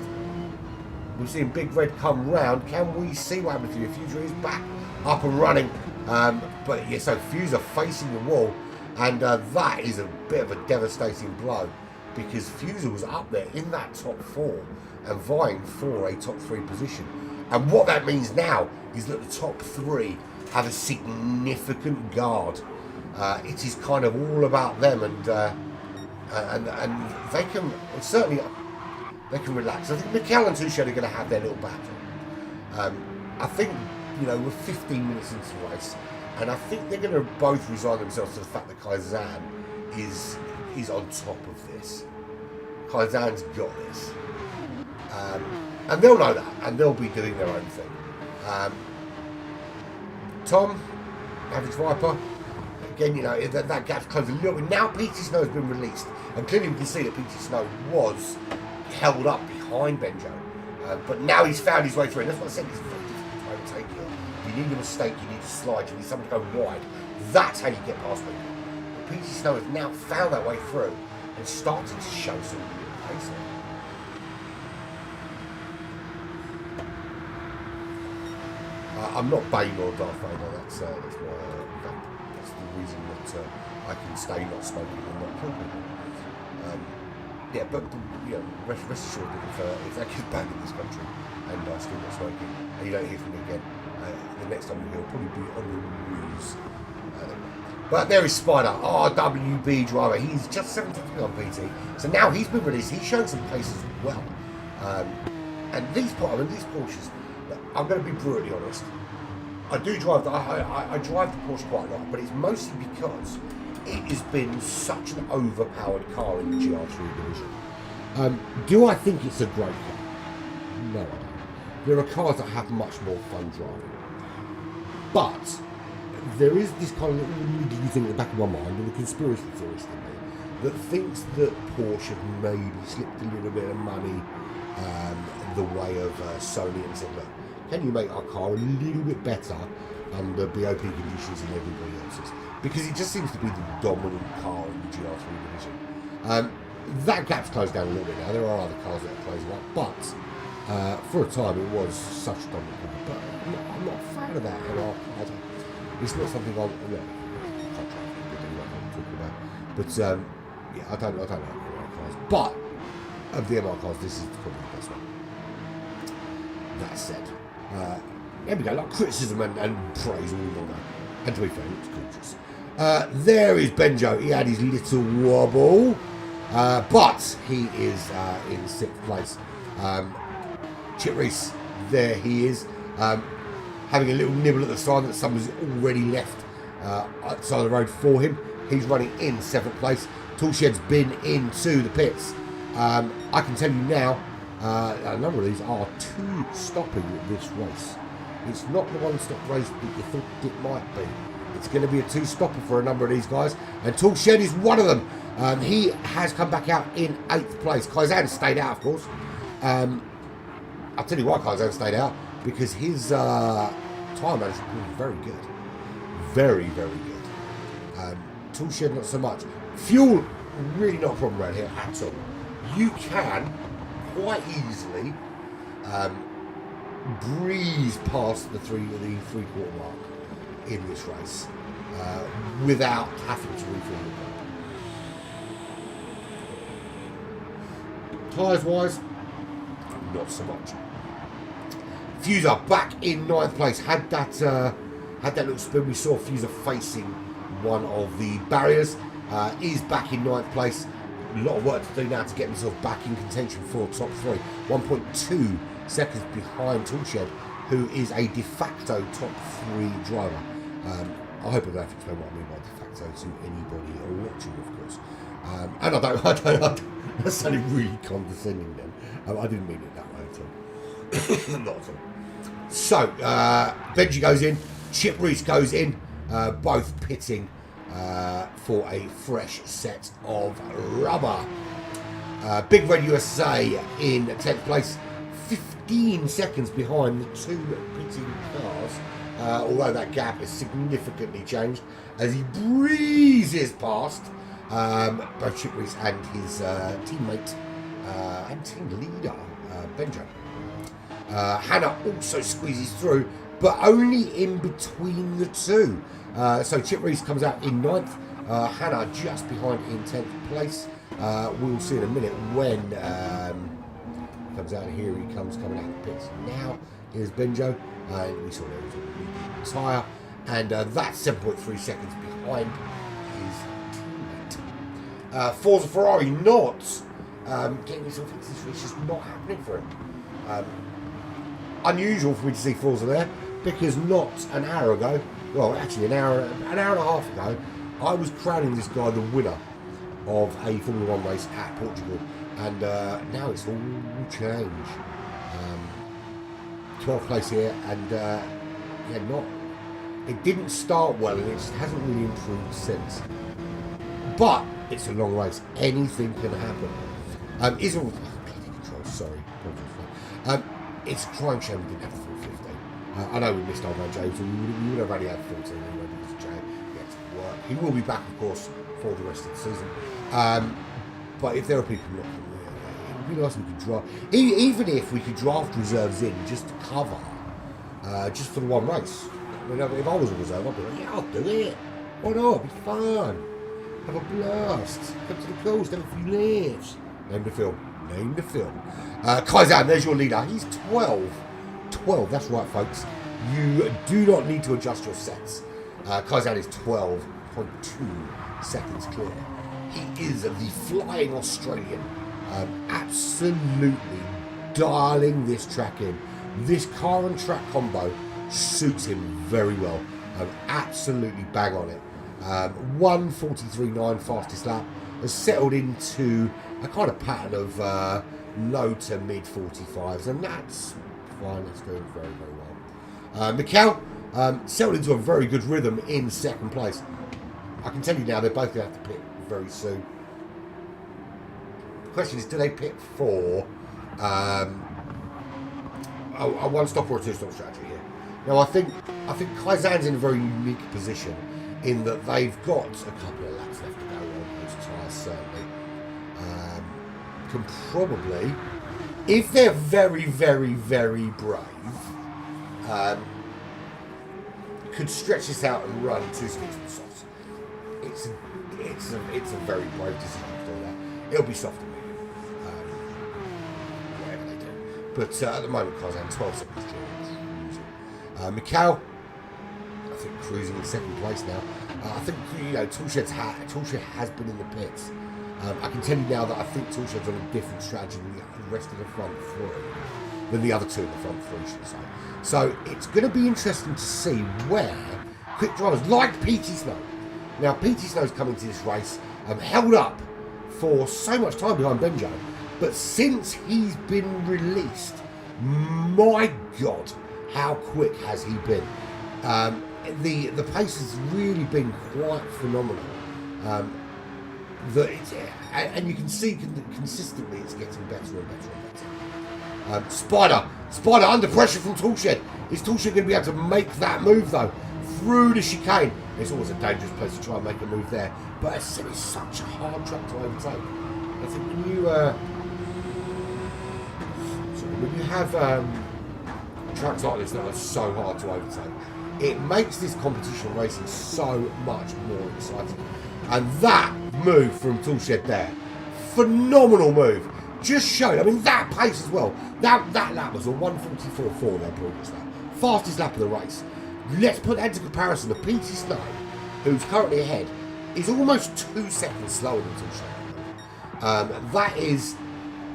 We're seeing Big Red come round. Can we see what happens here? Fuser is back up and running. But yeah, so Fuser facing the wall, and that is a bit of a devastating blow because Fuser was up there in that top 4. And vying for a top 3 position. And what that means now is that the top 3 have a significant guard. It is kind of all about them, and they can certainly relax. I think Mikel and Touche are going to have their little battle. I think we're 15 minutes into the race, and I think they're going to both resign themselves to the fact that Kaizan is on top of this. Kaizan's got this. And they'll know that, and they'll be doing their own thing. Tom, Average Viper, again, that gap's closed a little bit. Now PT Snow has been released, and clearly we can see that PT Snow was held up behind Benjo. But now he's found his way through, and that's what I said, it's very difficult to overtake here. You need a mistake, you need to slide, you need someone to go wide. That's how you get past people. But PT Snow has now found that way through, and started to show some real pace there. I'm not Bane or Darth Vader. That's the reason that I can stay not smoking and not kill people. But rest assured that if that gets banned in this country and I still not smoking, and you don't hear from me again, the next time he'll probably be on the news. But there is Spider, RWB driver. He's just 73 on PT, so now he's been released. He's shown some pace as well. And these Porsches. I'm going to be brutally honest. I do drive I drive the Porsche quite a lot, but it's mostly because it has been such an overpowered car in the GR3 division. Do I think it's a great car? No, I don't. There are cars that have much more fun driving, but there is this kind of little niggly thing at the back of my mind, and the conspiracy theorist in me that thinks that Porsche have maybe slipped a little bit of money the way of Sony and said, look, can you make our car a little bit better under BOP conditions than everybody else's? Because it just seems to be the dominant car in the GR3 division. That gap's closed down a little bit now. There are other cars that are closing up, but for a time it was such a dominant car. But I'm not a fan of that. It's not something I can't talk about. But I don't like MR cars. But of the MR cars, this is probably the best one. That said, there we go, like criticism and praise all in one go. And to be fair, it looks gorgeous. There is Benjo. He had his little wobble, but he is in 6th place. Chip Reese, there he is, having a little nibble at the sign that someone's already left outside the road for him. He's running in 7th place. Toolshed's been into the pits. I can tell you now, a number of these are 2-stopping this race. It's not the 1-stop race that you thought it might be. It's going to be a 2-stopper for a number of these guys, and Toolshed is one of them. He has come back out in 8th place. Kaizan stayed out, of course. I'll tell you why Kaizan stayed out, because his tyre management was very good. Very, very good. Toolshed, not so much. Fuel, really not a problem around here at all. You can quite easily breeze past the three-quarter mark in this race without having to refill the car. Tyres wise, not so much. Fuser back in 9th place. Had that little spin. We saw Fuser facing one of the barriers. Is back in 9th place. A lot of work to do now to get himself back in contention for top 3. 1.2 seconds behind Toolshed, who is a de facto top 3 driver. I hope I don't have to explain what I mean by de facto to anybody or watching, of course. And I don't that sounded really condescending then. I didn't mean it that way at all. Not at all. So, Benji goes in, Chip Reese goes in, both pitting for a fresh set of rubber. Big Red USA in 10th place, 15 seconds behind the 2 pitting cars, although that gap has significantly changed as he breezes past both Chip Reese and his teammate and team leader, Benjo. Hannah also squeezes through, but only in between the two. So Chip Reese comes out in 9th, Hannah just behind in 10th place. We'll see in a minute when he comes out. Here he comes coming out of the pits. Now here's Benjo, and we saw there was a tyre, and that's 7.3 seconds behind his teammate. Forza Ferrari not getting himself into this race, just not happening for him. Unusual for me to see Forza there, because not an hour ago, well actually an hour and a half ago, I was crowning this guy the winner of a Formula 1 race at Portugal, and now it's all changed. 12th place here, and it didn't start well, and it just hasn't really improved since. But it's a long race, anything can happen. Is all bloody control, sorry. It's a crying shame we didn't have the 450. I know we missed our man James, and we would have only had 14 anyway because Jay gets to work. He will be back, of course, for the rest of the season. But if there are people looking, it would be nice if we could draft. Even if we could draft reserves in just to cover, just for the one race. I mean, if I was a reserve, I'd be like, yeah, I'll do it. Why not? It'll be fun. Have a blast. Come to the coast, have a few lives. Name the film. Name the film. Kaizan, there's your leader. He's 12. 12, that's right, folks. You do not need to adjust your sets. Kaizan is 12.2 seconds clear. He is the flying Australian. Absolutely dialing this track in. This car and track combo suits him very well. Absolutely bang on it. 1:43.9 fastest lap. Has settled into a kind of pattern of low to mid 45s, and that's fine. That's doing very, very well. Mikkel settled into a very good rhythm in 2nd place. I can tell you now, they're both going to have to pit very soon. The question is, do they pit for a one-stop or a two-stop strategy here? Now, I think Kaizan's in a very unique position in that they've got a couple of laps left to go on those tyres, certainly. Can probably, if they're very, very, very brave, could stretch this out and run 2 sticks and softs. It's a very brave decision to do that. It'll be soft and medium, whatever they do. But at the moment, Kaizan 12 seconds clear. Mikkel, I think cruising in 2nd place now. I think Toolshed has been in the pits. I can tell you now that I think Toolshed's on a different strategy than the rest of the front three, than the other two in the front three, should I say. So it's going to be interesting to see where quick drivers like PT Snow. Now, PT Snow's coming to this race held up for so much time behind Benjo, but since he's been released, my God, how quick has he been? The pace has really been quite phenomenal. And you can see consistently it's getting better and better and better. Spider under pressure from Toolshed. Is Toolshed going to be able to make that move though? Through the chicane. It's always a dangerous place to try and make a move there. But as I said, it's such a hard track to overtake. I think when you have tracks like this that are so hard to overtake, it makes this competition racing so much more exciting. And that move from Toolshed there, phenomenal move. Just showed, I mean, that pace as well. That lap was a 1:44.4 their previous lap. Fastest lap of the race. Let's put that into comparison. The PT Snow, who's currently ahead, is almost 2 seconds slower than Toolshed. That is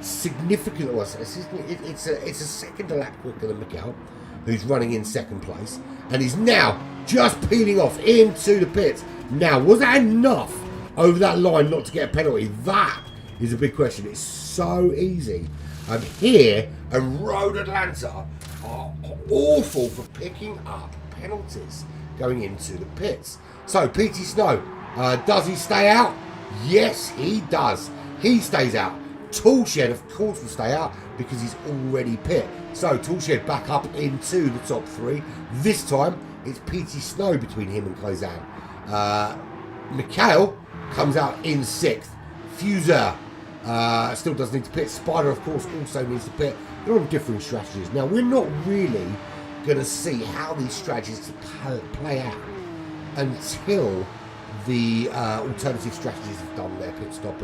significant. It's a second a lap quicker than Miguel, who's running in second place, and he's now just peeling off into the pits. Now, was that enough over that line not to get a penalty? That is a big question. It's so easy. Here and Road Atlanta are awful for picking up penalties going into the pits. So PT Snow, does he stay out? Yes, he does. He stays out. Toolshed, of course, will stay out because he's already pit. So Toolshed back up into the top three. This time it's PT Snow between him and Kaizan. Mikhail comes out in 6th. Fuser still does need to pit. Spider, of course, also needs to pit. They're on different strategies. Now, we're not really going to see how these strategies play out until the alternative strategies have done their pit stop,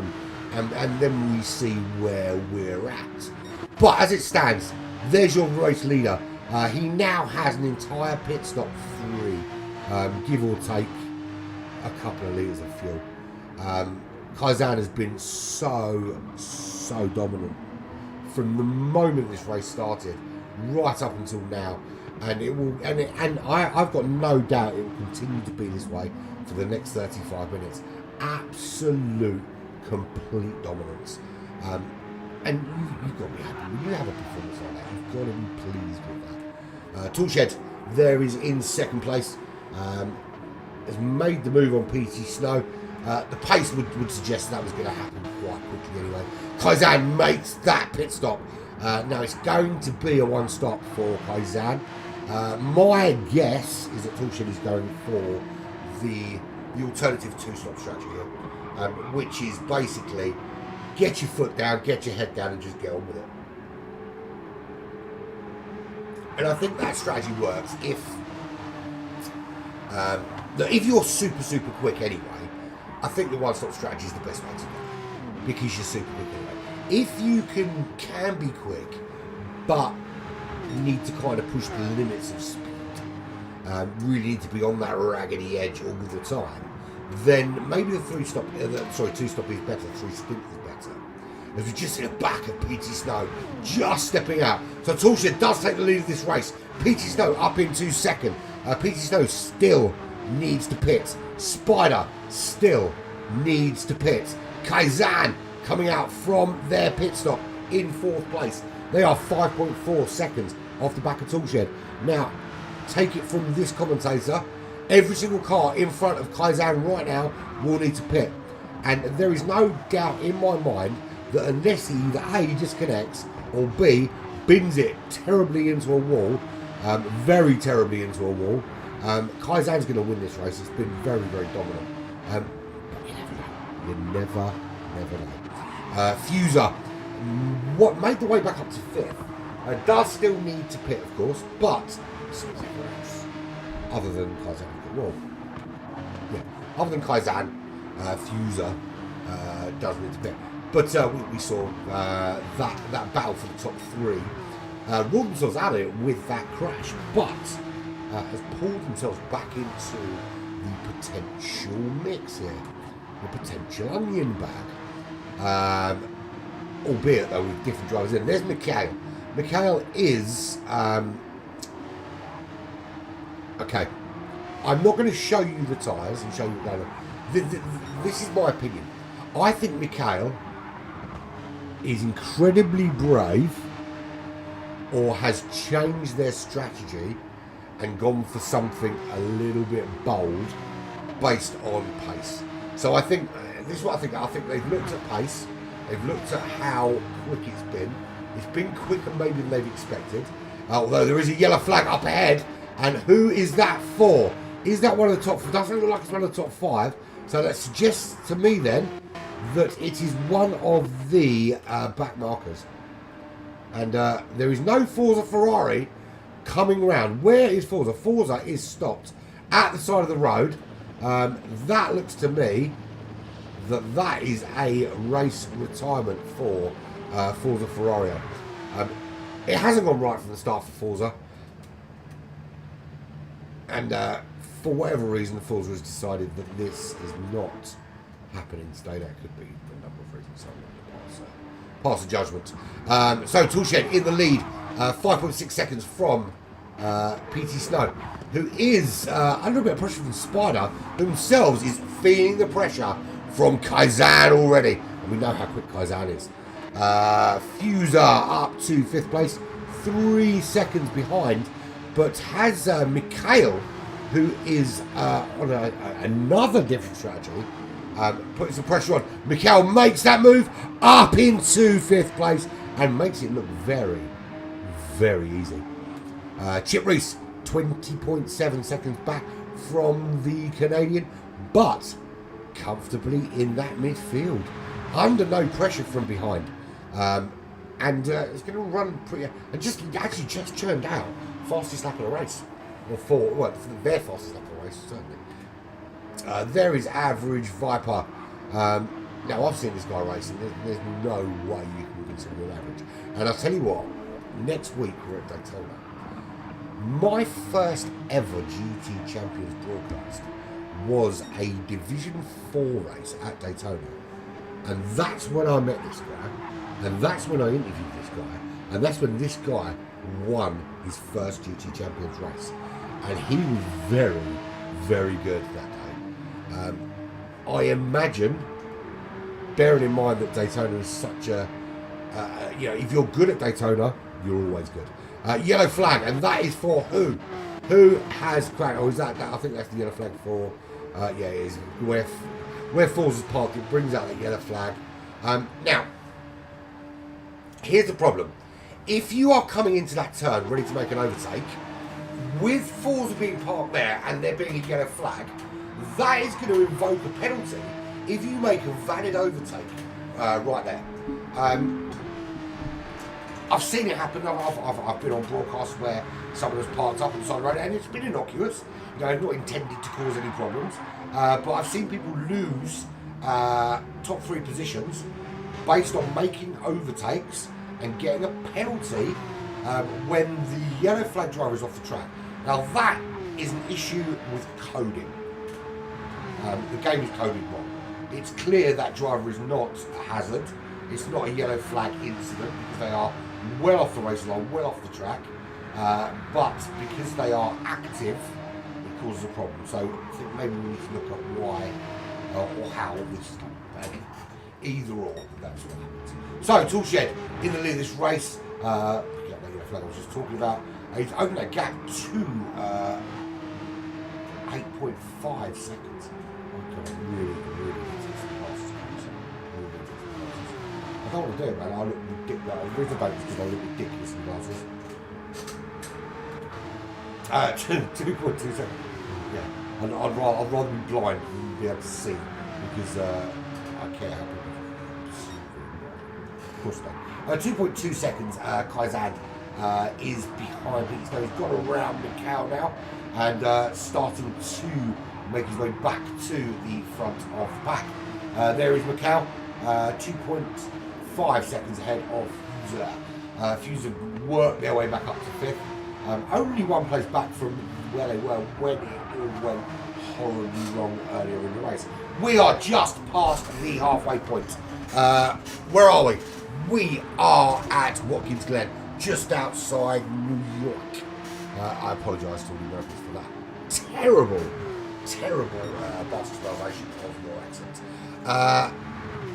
and then we see where we're at. But as it stands, there's your race leader. He now has an entire pit stop free, give or take a couple of litres of fuel. Kaizan has been so dominant from the moment this race started right up until now, and it will, and I've got no doubt it will continue to be this way for the next 35 minutes. Absolute complete dominance, and you've got to be happy when you have a performance like that. You've got to be pleased with that. Toolshed there is in second place, has made the move on PT Snow. The pace would suggest that was going to happen quite quickly anyway. Kaizan makes that pit stop. Now it's going to be a one stop for Kaizan. My guess is that Toolshed is going for the alternative 2-stop strategy here, which is basically get your foot down, get your head down, and just get on with it. And I think that strategy works if you're super quick anyway. I think the one-stop strategy is the best way to go because you're super quick anyway. If you can be quick, but need to kind of push the limits of speed, really need to be on that raggedy edge all the time, then maybe the 2-stop is better, 3-stint is better. As we just see the back of PT Snow just stepping out. So Toolshed does take the lead of this race. PT Snow up into second. PT Snow still needs to pit. Spider still needs to pit. Kaizan coming out from their pit stop in 4th place. They are 5.4 seconds off the back of Toolshed. Now, take it from this commentator. Every single car in front of Kaizan right now will need to pit. And there is no doubt in my mind that unless he either A, disconnects, or B, bins it terribly into a wall, very terribly into a wall, Kaizan's going to win this race. It's been very dominant. But you never know. You never know. Fuser, what made the way back up to 5th, does still need to pit, of course, but so does everyone else, other than Kaizan. Well, yeah, other than Kaizan, Fuser does need to pit. But we saw that battle for the top 3 ruled themselves out of it with that crash, but has pulled themselves back into the potential mix here, the potential onion bag. albeit though with different drivers in. There's Mikhail. Mikhail is okay. I'm not going to show you the tyres and show you this is my opinion. I think Mikhail is incredibly brave, or has changed their strategy and gone for something a little bit bold based on pace. So I think this is what I think. I think they've looked at pace. They've looked at how quick it's been. It's been quicker maybe than they've expected. Although there is a yellow flag up ahead. And who is that for? Is that one of the top? Doesn't look like it's one of the top 5. So that suggests to me then that it is one of the back markers. And there is no Forza Ferrari coming round. Where is Forza? Forza is stopped at the side of the road. That looks to me that is a race retirement for Forza Ferrari. It hasn't gone right from the start for Forza. And for whatever reason, Forza has decided that this is not happening today. That could be a number of reasons. So I'm pass the judgment. So Toolshed in the lead, 5.6 seconds from PT Snow, who is under a bit of pressure from Spider, who themselves is feeling the pressure from Kaizen already. And we know how quick Kaizen is. Fuser up to 5th place, 3 seconds behind, but has Mikhail, who is on another different strategy, putting some pressure on. Mikhail makes that move up into 5th place and makes it look very, very easy. Chip Reese, 20.7 seconds back from the Canadian, but comfortably in that midfield, under no pressure from behind. And it's going to run pretty, and just churned out fastest lap of the race, or their fastest lap of the race certainly. There is Average Viper. Now I've seen this guy racing. There's no way you can consider him average. And I'll tell you what, next week we're at Daytona. My first ever GT Champions broadcast was a Division 4 race at Daytona, and that's when I met this guy, and that's when I interviewed this guy, and that's when this guy won his first GT Champions race, and he was very, very good that day. I imagine, bearing in mind that Daytona is such a, if you're good at Daytona, you're always good. Yellow flag, and that is for who? Who has cracked? Oh, is that? I think that's the yellow flag for. Yeah, it is. Where Forza's parked, it brings out the yellow flag. Now, here's the problem. If you are coming into that turn ready to make an overtake, with Forza being parked there and there being a yellow flag, that is going to invoke a penalty if you make a valid overtake right there. I've seen it happen. I've been on broadcasts where someone has parked up on the side of the road and it's been innocuous, not intended to cause any problems. But I've seen people lose top 3 positions based on making overtakes and getting a penalty when the yellow flag driver is off the track. Now that is an issue with coding. The game is coded wrong. It's clear that driver is not a hazard. It's not a yellow flag incident because they are well off the race line, well off the track. But because they are active, it causes a problem. So I think maybe we need to look at why or how this is happening. Either or, that's what happens. So Toolshed in the lead of this race. Yeah, the yellow flag I was just talking about. He's opened that gap to 8.5 seconds. Really I don't want to do it, man. I look ridiculous. The reason I don't is because I look ridiculous in glasses. 2.2 seconds. Yeah. And I'd rather be blind than be able to see because I care how people see. Of course not. 2.2 seconds. Kaizen is behind me. So he's got around Mikhail now and starting to make his way back to the front of the pack. There is Mikhail. 2.5 seconds ahead of Fuser. Fuser worked their way back up to 5th. Only one place back from where they were when it all went horribly wrong earlier in the race. We are just past the halfway point. Where are we? We are at Watkins Glen, just outside New York. I apologise to all the Americans for that terrible bastardisation of your accent.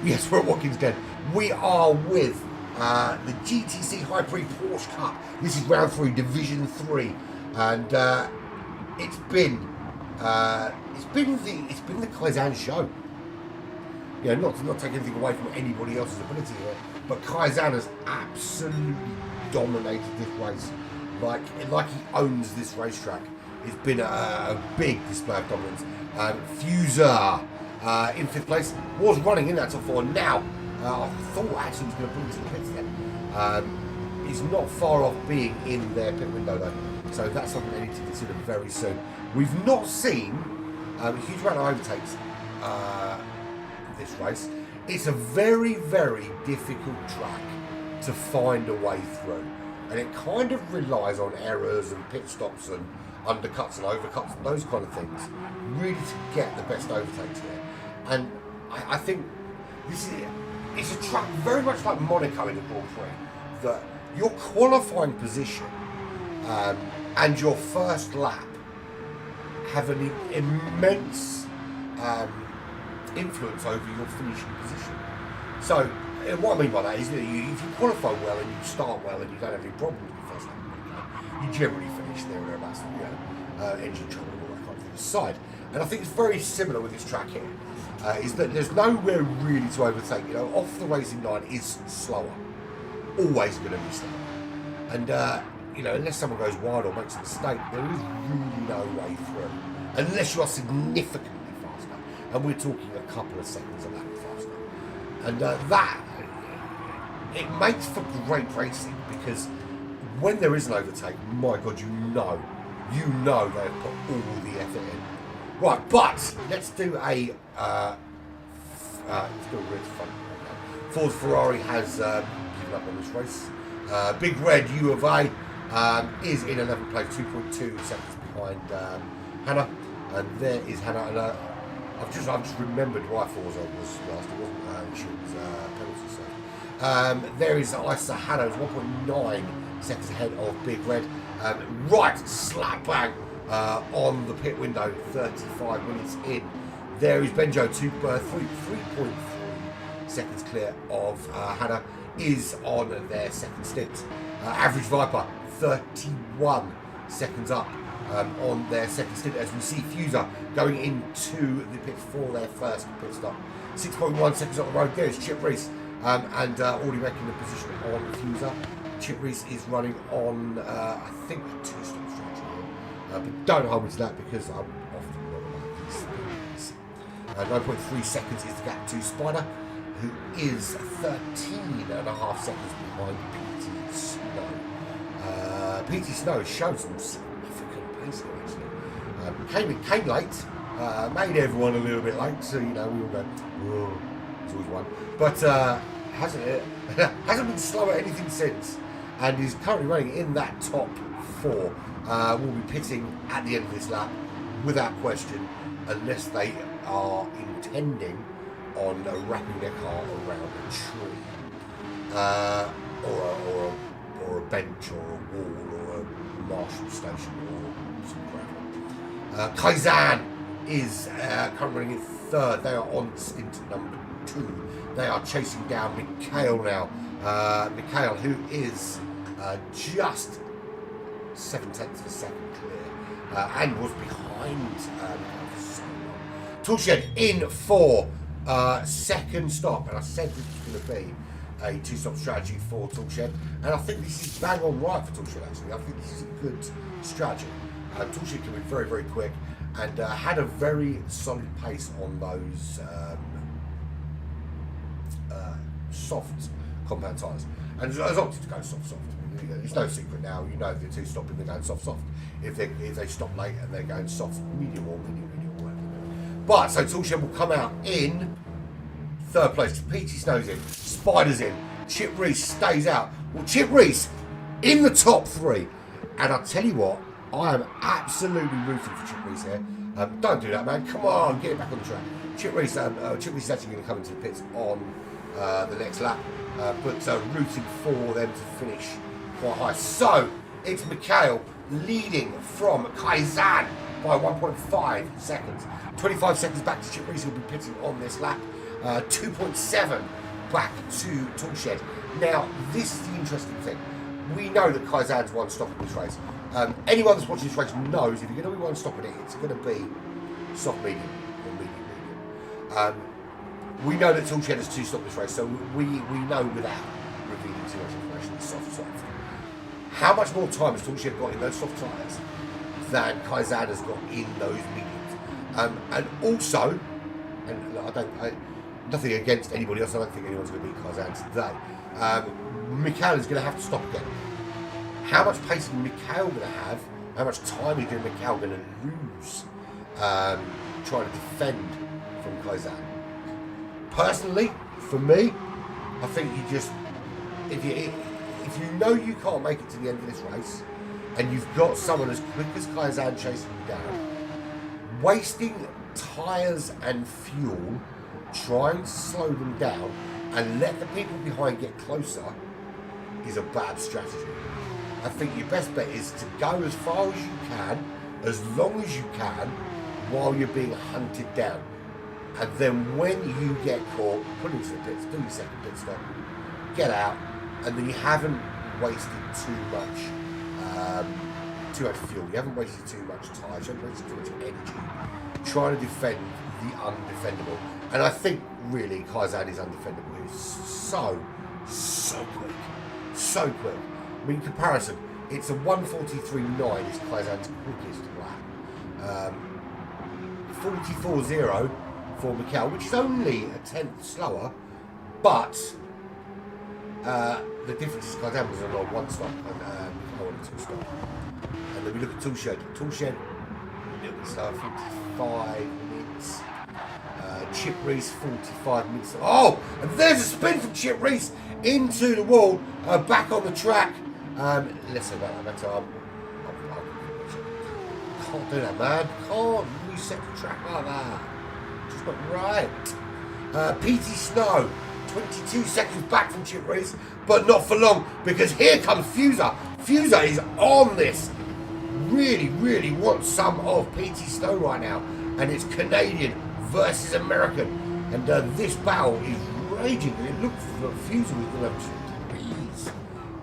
Yes, we're at Watkins Glen. We are with the GTC High Prix Porsche Cup. This is round 3, Division 3, and it's been the Kaizen show. You know, not taking anything away from anybody else's ability here, but Kaizen has absolutely dominated this race, like he owns this racetrack. It's been a big display of dominance. Fuser in 5th place was running in that top 4. Now I thought actually he was going to bring to the pits then. He's not far off being in their pit window though, so that's something they need to consider very soon. We've not seen a huge amount of overtakes this race. It's a very difficult track to find a way through, and it kind of relies on errors and pit stops and undercuts and overcuts and those kind of things really to get the best overtakes here. And I think it's a track very much like Monaco in the Grand Prix, that your qualifying position and your first lap have an immense influence over your finishing position. So what I mean by that is that if you qualify well and you start well and you don't have any problems with the first lap, you generally finish there or thereabouts, engine trouble and all that kind of thing aside. And I think it's very similar with this track here, is that there's nowhere really to overtake. You know, off the racing line is slower, always going to be slower. And you know, unless someone goes wide or makes a mistake, there is really no way through, unless you are significantly faster. And we're talking a couple of seconds a lap faster. And that, it makes for great racing, because when there is an overtake, my God, you know they've put all the effort in. Right, but let's do a real fun. Ford Ferrari has given up on this race. Big Red U of A is in 11th place, 2.2 seconds behind Hannah, and there is Hannah. And I've just remembered why Forza was last. It wasn't. She was penalty. So there is Isa Hannah, 1.9 seconds ahead of Big Red. Right slap bang on the pit window, 35 minutes in. There is Benjo, 3.3 seconds clear of Hannah, is on their second stint. Average Viper, 31 seconds up on their second stint, as we see Fuser going into the pits for their first pit stop. 6.1 seconds on the road. There is Chip Reese, and already making the position on Fuser. Chip Reese is running on, I think, a 2-stop strategy here. But don't hold me to that, because I'm often wrong about these things. 9.3 seconds is the gap to Spider, who is 13.5 seconds behind PT Snow. PT Snow showed some significant pace here, actually. Came late, made everyone a little bit late, so, you know, we all go, oh, it's always one. But hasn't been slow at anything since, and is currently running in that top 4. Will be pitting at the end of this lap, without question, unless they are intending on wrapping their car around a tree, or a bench, or a wall, or a marshal station, or some gravel. Kaizen is currently running in 3rd. They are on stint number 2. They are chasing down Mikhail now. Mikhail, who is just 0.7 of a second clear, and was behind Mikhail for so long. Toolshed in for second stop, and I said this was going to be a 2-stop strategy for Toolshed, and I think this is bang on right for Toolshed, actually. I think this is a good strategy. Toolshed can be very quick, and had a very solid pace on those soft compound tyres, and has opted to go soft. It's no secret now, you know, the 2-stopping, they're going soft. If they stop late and they're going soft, medium or whatever. But so Toolshed will come out in 3rd place. PT Snow's in, Spider's in, Chip Reese stays out. Well, Chip Reese in the top 3, and I'll tell you what, I am absolutely rooting for Chip Reese here. Don't do that, man. Come on, get it back on the track. Chip Reese is actually going to come into the pits on the next lap, but rooting for them to finish quite high. So it's Mikhail leading from Kaizen by 1.5 seconds. 25 seconds back to Chip Reese, who'll be pitting on this lap. 2.7 back to Toolshed. Now, this is the interesting thing. We know that Kaizen's one stop in this race. Anyone that's watching this race knows if you're going to be one stop in it, it's going to be soft medium or medium. We know that Toolshed has 2 stops this race, so we know without revealing too much information, it's soft. How much more time has Toolshed got in those soft tyres than Kaizen has got in those mediums? And also, and nothing against anybody else, I don't think anyone's going to beat Kaizen today. Mikhail is going to have to stop again. How much pace is Mikhail going to have? How much time is Mikhail going to lose trying to defend from Kaizen? Personally, for me, I think you just, if you know you can't make it to the end of this race, and you've got someone as quick as Kaizen chasing you down, wasting tyres and fuel, trying to slow them down and let the people behind get closer is a bad strategy. I think your best bet is to go as far as you can, as long as you can, while you're being hunted down. And then when you get caught, put into the pits, do your second pit stop, get out, and then you haven't wasted too much fuel, you haven't wasted too much tyres, you haven't wasted too much energy trying to defend the undefendable. And I think really Kaizen is undefendable. He's so quick. So quick. I mean, in comparison, it's a 1:43.9 is Kaizen's quickest lap. 44.0 for Mikhail, which is only a tenth slower, but the difference is Kaizen was on a 1 stop and Mikhail on a 2 stop. And then we look at Toolshed. Toolshed, a little bit slower, 45 minutes. Chip Reese, 45 minutes. Oh, and there's a spin from Chip Reese into the wall, back on the track. Let's say about that time. Can't do that, man. Can't reset the track like that. Just not right. PT Snow, 22 seconds back from Chip Reese, but not for long, because here comes Fuser. Fuser is on this. Really wants some of PT Snow right now, and it's Canadian versus American, and this battle is raging. It looks like Fuser was going to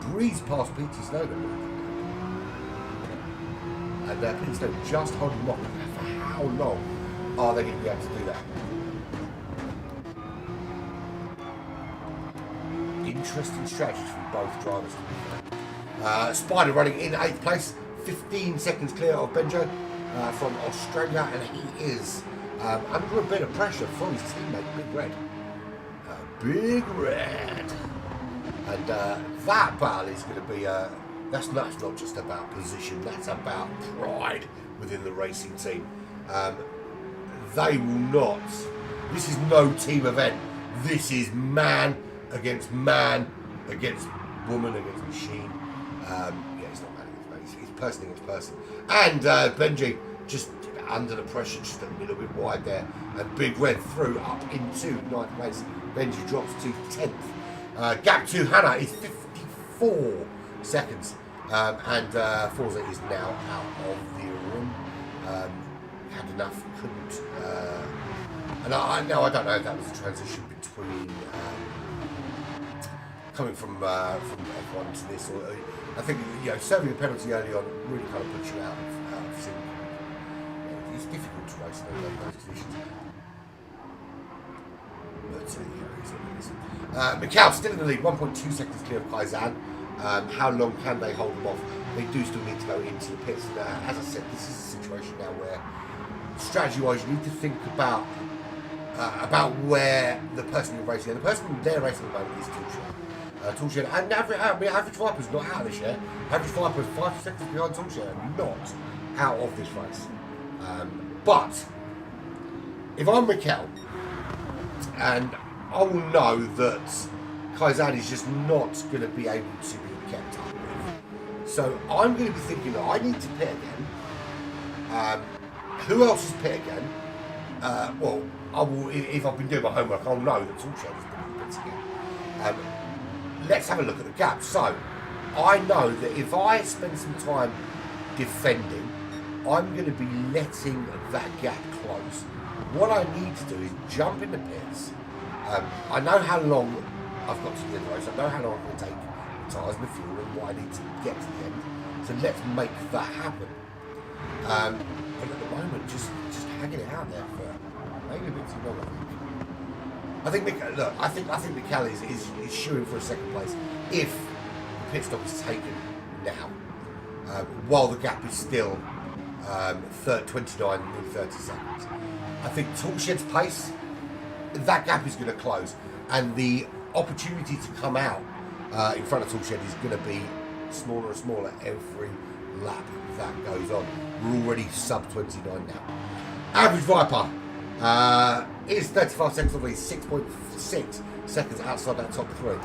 breeze past PT Snow, and PT Snow just holding him off. For how long are they going to be able to do that? Interesting strategies from both drivers, to be fair. Spider running in 8th place, 15 seconds clear of Benjo from Australia, and he is under a bit of pressure from his teammate Big Red. Big Red. And that battle is going to be, that's not just about position, that's about pride within the racing team. They will not, this is no team event, this is man against woman against machine. It's not man against man, it's person against person. And Benji just under the pressure, just a little bit wide there, and Big Red through up into 9th place. Benji drops to 10th. Gap to Hannah is 54 seconds, and Forza is now out of the room. Had enough, couldn't, and I don't know if that was a transition between coming from F1 to this, or I think serving a penalty early on really kind of puts you out of sync. It's difficult to race in those conditions. But Mikhail still in the lead, 1.2 seconds clear of Kaizen. How long can they hold them off? They do still need to go into the pits. And, as I said, this is a situation now where, strategy-wise, you need to think about where the person you're racing, and the person they're racing at the moment is Toolshed. And Average Viper's not out of this year. Average Viper is 5 seconds behind Toolshed and not out of this race. But if I'm Mikhail, and I will know that Kaizen is just not going to be able to be kept up with. So I'm going to be thinking that I need to pit again. Who else is pit again? Well, I will, if I've been doing my homework, I'll know that Toolshed has been minutes again. Let's have a look at the gap. So, I know that if I spend some time defending, I'm going to be letting that gap close. What I need to do is jump in the pits. I know how long I've got to the end of the race. I know how long I'm going to take the tyres and the fuel and what I need to get to the end. So let's make that happen. But at the moment, just hanging it out there for maybe a bit too long. I think Mikel is shooing for a second place if the pit stop is taken now, while the gap is still 29 and 30 seconds. I think Toolshed's pace, that gap is going to close, and the opportunity to come out in front of Toolshed is going to be smaller and smaller every lap that goes on. We're already sub 29 now. Average Viper is 35 seconds away, 6.6 seconds outside that top three.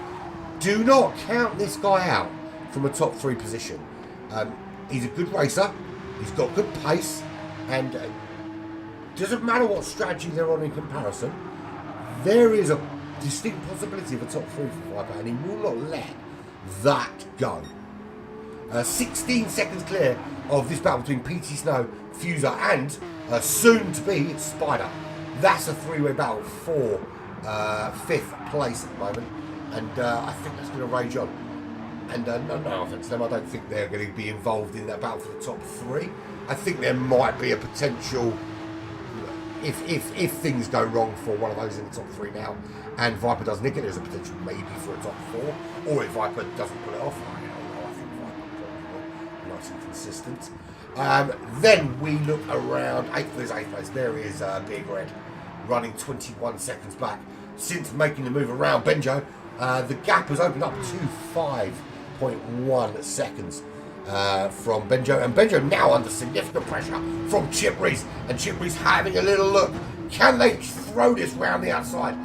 Do not count this guy out from a top three position. He's a good racer, he's got good pace, and doesn't matter what strategy they're on in comparison, there is a distinct possibility of a top three for Viper, and he will not let that go. 16 seconds clear of this battle between PT Snow, Fuser, and soon to be Spider. That's a three-way battle for 5th place at the moment, and I think that's going to rage on. And no offense to them, I don't think they're going to be involved in that battle for the top three. I think there might be a potential, if things go wrong for one of those in the top three now, and Viper does nick it, there's a potential maybe for a top four, or if Viper doesn't pull it off, I think Viper will be nice and consistent. Then we look around 8th place. There is Big Red running 21 seconds back since making the move around Benjo. The gap has opened up to 5.1 seconds from Benjo, and Benjo now under significant pressure from Chip Reese, and Chip Reese having a little look. Can they throw this round the outside?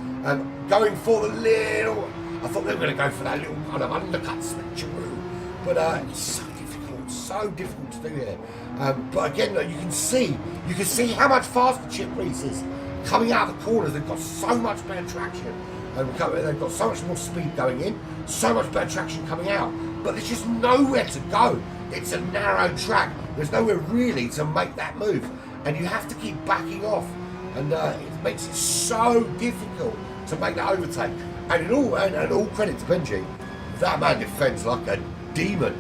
Going for the little, I thought they were going to go for that little kind of undercut switcheroo, but it's so difficult to do here. But again, you can see how much faster Chip Reese is coming out of the corners. They've got so much better traction. They've got so much more speed going in, so much better traction coming out. But there's just nowhere to go. It's a narrow track. There's nowhere really to make that move, and you have to keep backing off, and it makes it so difficult to make that overtake. And all credit to Benji, that man defends like a demon.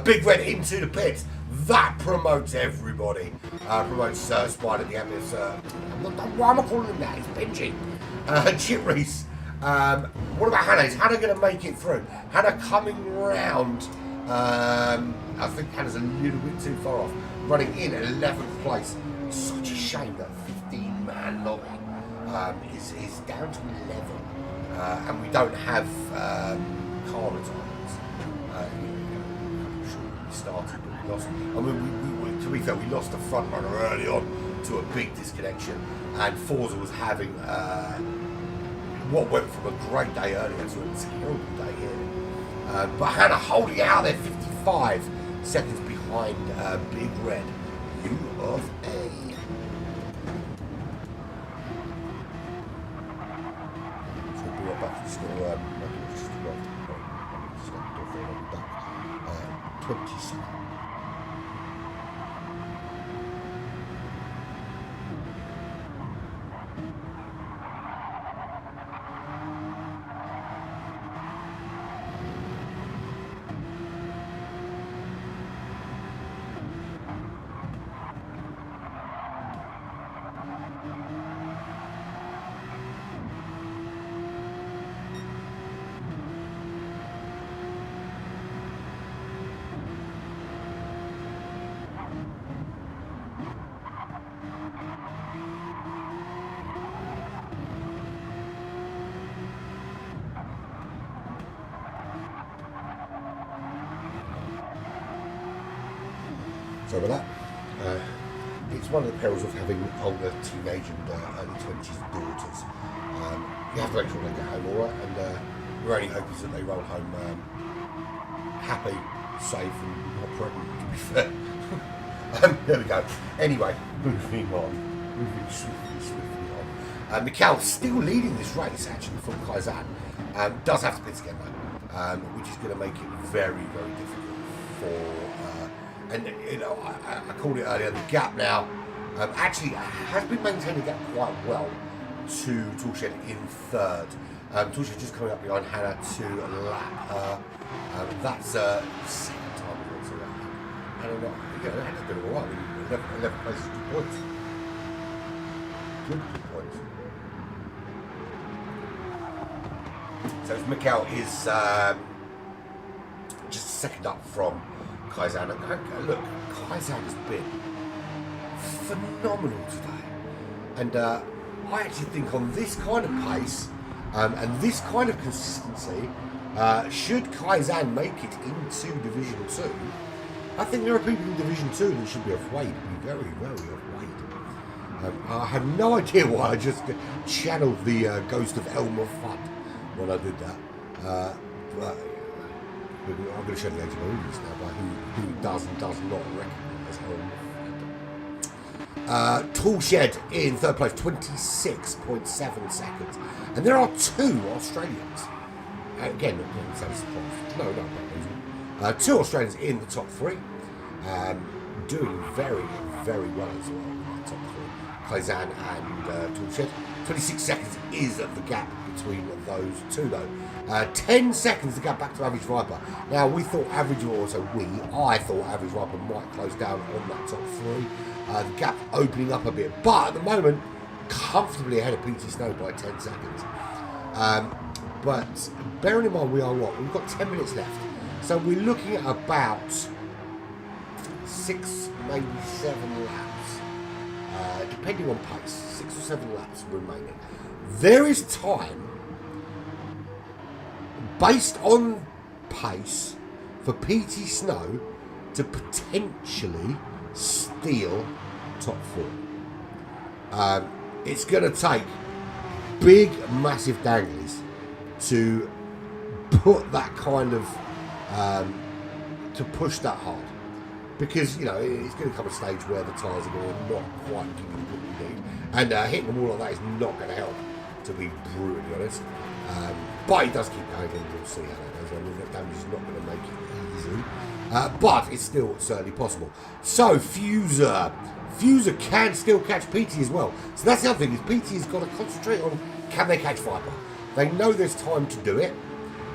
Big Red into the pits. That promotes everybody. Promotes Spider the Ambulance. Why am I calling him that? It's Benji. Chip Reese. What about Hannah? Is Hannah going to make it through? Hannah coming round. I think Hannah's a little bit too far off. Running in at 11th place. Such a shame that 15-man lobby is down to 11. And we don't have car retirements. We started, but we lost. I mean, to be fair, we lost the front runner early on to a big disconnection, and Forza was having what went from a great day earlier to a terrible day here. But Hannah holding out there, 55 seconds behind Big Red. U of A. So we'll be right back. Just going to 20 seconds. Sorry about that. It's one of the perils of having older teenage and early 20s daughters. You have to make sure they get home alright, and we're only hoping that they roll home happy, safe, and not pregnant, to be fair. There we go. Anyway, moving swiftly on. Mikel's still leading this race, actually, from Kaizan. Does have to pit again though, which is going to make it very, very difficult for. And you know, I called it earlier. The gap now actually has been maintaining that quite well to Toolshed in third. Toolshed just coming up behind Hannah to lap her. That's second time we've got to that. And Hannah's doing all right. 11 places, 2 points. Good points. So Mikkel is just a second up from Kaizan. Look, Kaizan has been phenomenal today. And I actually think on this kind of pace and this kind of consistency, should Kaizan make it into Division 2, I think there are people in Division 2 that should be afraid, be very, very afraid. I have no idea why I just channeled the ghost of Elmer Fudd when I did that. But I'm going to show the age of my audience now by who does and does not recognise Elmer Fudd. Toolshed in third place, 26.7 seconds. And there are 2 Australians. Again, not so surprised. No. 2 Australians in the top 3. Doing very, very well as well in the top 3. Kaizan and Toolshed. 26 seconds is the gap between those 2 though. 10 seconds to get back to Average Viper. Now we thought I thought Average Viper might close down on that top 3. The gap opening up a bit, but at the moment comfortably ahead of PT Snow by 10 seconds. But bearing in mind we've got 10 minutes left, so we're looking at about 6, maybe 7 laps. Depending on pace, 6 or 7 laps remaining. There is time, based on pace, for PT Snow to potentially steal top 4. It's going to take big, massive danglies to put that kind of, to push that hard. Because, you know, it's going to come a stage where the tyres are going to not quite give you what you need. And hitting them all like that is not going to help, to be brutally honest. But he does keep going, and we'll see how that goes. I mean, that damage is not going to make it easy. But it's still certainly possible. So, Fuser can still catch PT as well. So that's the other thing, is PT has got to concentrate on, can they catch Viper? They know there's time to do it.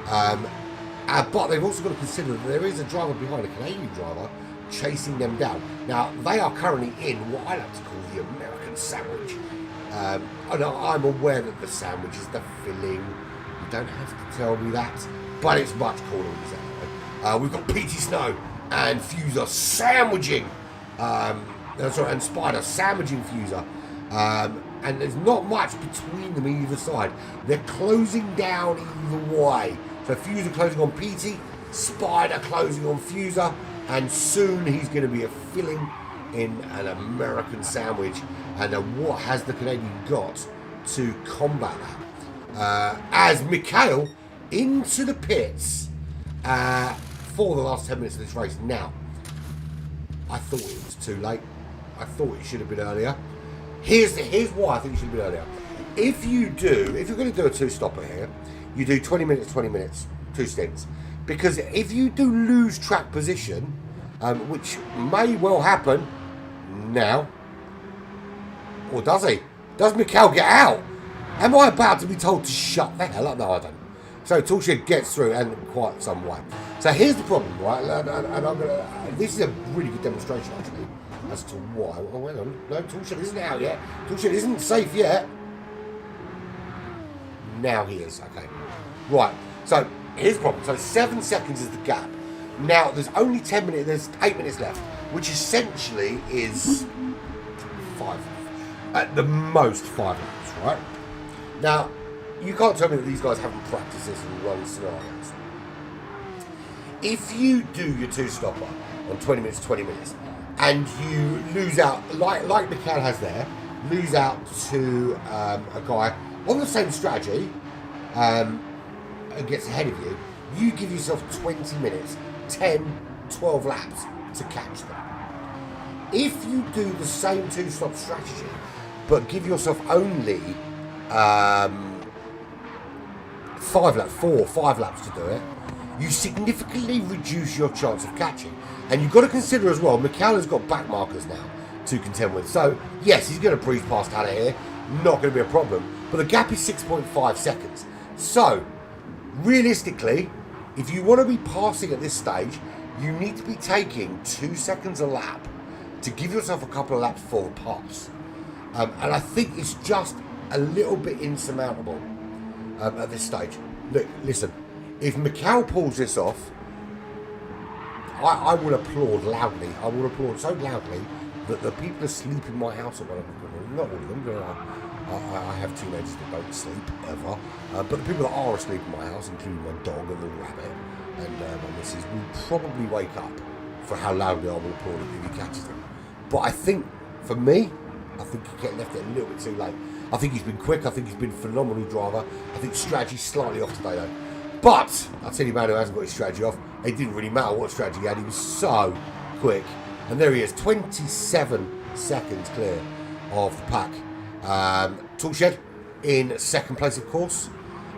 But they've also got to consider that there is a driver behind, a Canadian driver, chasing them down. Now, they are currently in what I like to call the American sandwich. And I'm aware that the sandwich is the filling. You don't have to tell me that, but it's much cooler when you say it that way. We've got PT Snow and Fuser sandwiching. And Spider sandwiching Fuser. And there's not much between them either side. They're closing down either way. So Fuser closing on PT, Spider closing on Fuser, and soon he's going to be a filling in an American sandwich. And what has the Canadian got to combat that? As Mikhail into the pits for the last 10 minutes of this race. Now, I thought it was too late. I thought it should have been earlier. Here's why I think it should have been earlier. If you're going to do a 2-stopper here, you do 20 minutes, 2 stints. Because if you do lose track position, which may well happen now, or does he? Does Mikhail get out? Am I about to be told to shut the hell up? No, I don't. So Toolshed gets through, and quite some way. So here's the problem, right? And this is a really good demonstration, actually, as to why. Oh, hang on. No, Toolshed isn't out yet. Toolshed isn't safe yet. Now he is. Okay. Right. So here's the problem. So 7 seconds is the gap. Now there's only 10 minutes. There's 8 minutes left, which essentially is 5, at the most 5 minutes. Right. Now you can't tell me that these guys haven't practiced this and run scenarios. If you do your 2-stopper on 20 minutes, and you lose out, like Mikhail has there, lose out to a guy on the same strategy, and gets ahead of you, you give yourself 20 minutes, 10, 12 laps to catch them. If you do the same 2-stop strategy, but give yourself only 4 or 5 laps to do it, you significantly reduce your chance of catching. And you've got to consider as well, Mikel has got back markers now to contend with. So, yes, he's going to breeze past out of here. Not going to be a problem. But the gap is 6.5 seconds. So, realistically, if you want to be passing at this stage, you need to be taking 2 seconds a lap to give yourself a couple of laps for the pass. And I think it's just a little bit insurmountable at this stage. Look, listen, if Mikel pulls this off, I will applaud loudly. I will applaud so loudly that the people asleep in my house at 1 o'clock. Not all of them. I have teenagers that don't sleep ever, but the people that are asleep in my house, including my dog and the rabbit and my missus, will probably wake up for how loudly I will applaud it if he catches them. But I think, for me, I think he left it a little bit too late. I think he's been quick. I think he's been a phenomenal driver. I think strategy's slightly off today, though. But I'll tell you, man, who hasn't got his strategy off, it didn't really matter what strategy he had. He was so quick. And there he is, 27 seconds clear of the pack. Toolshed in second place, of course.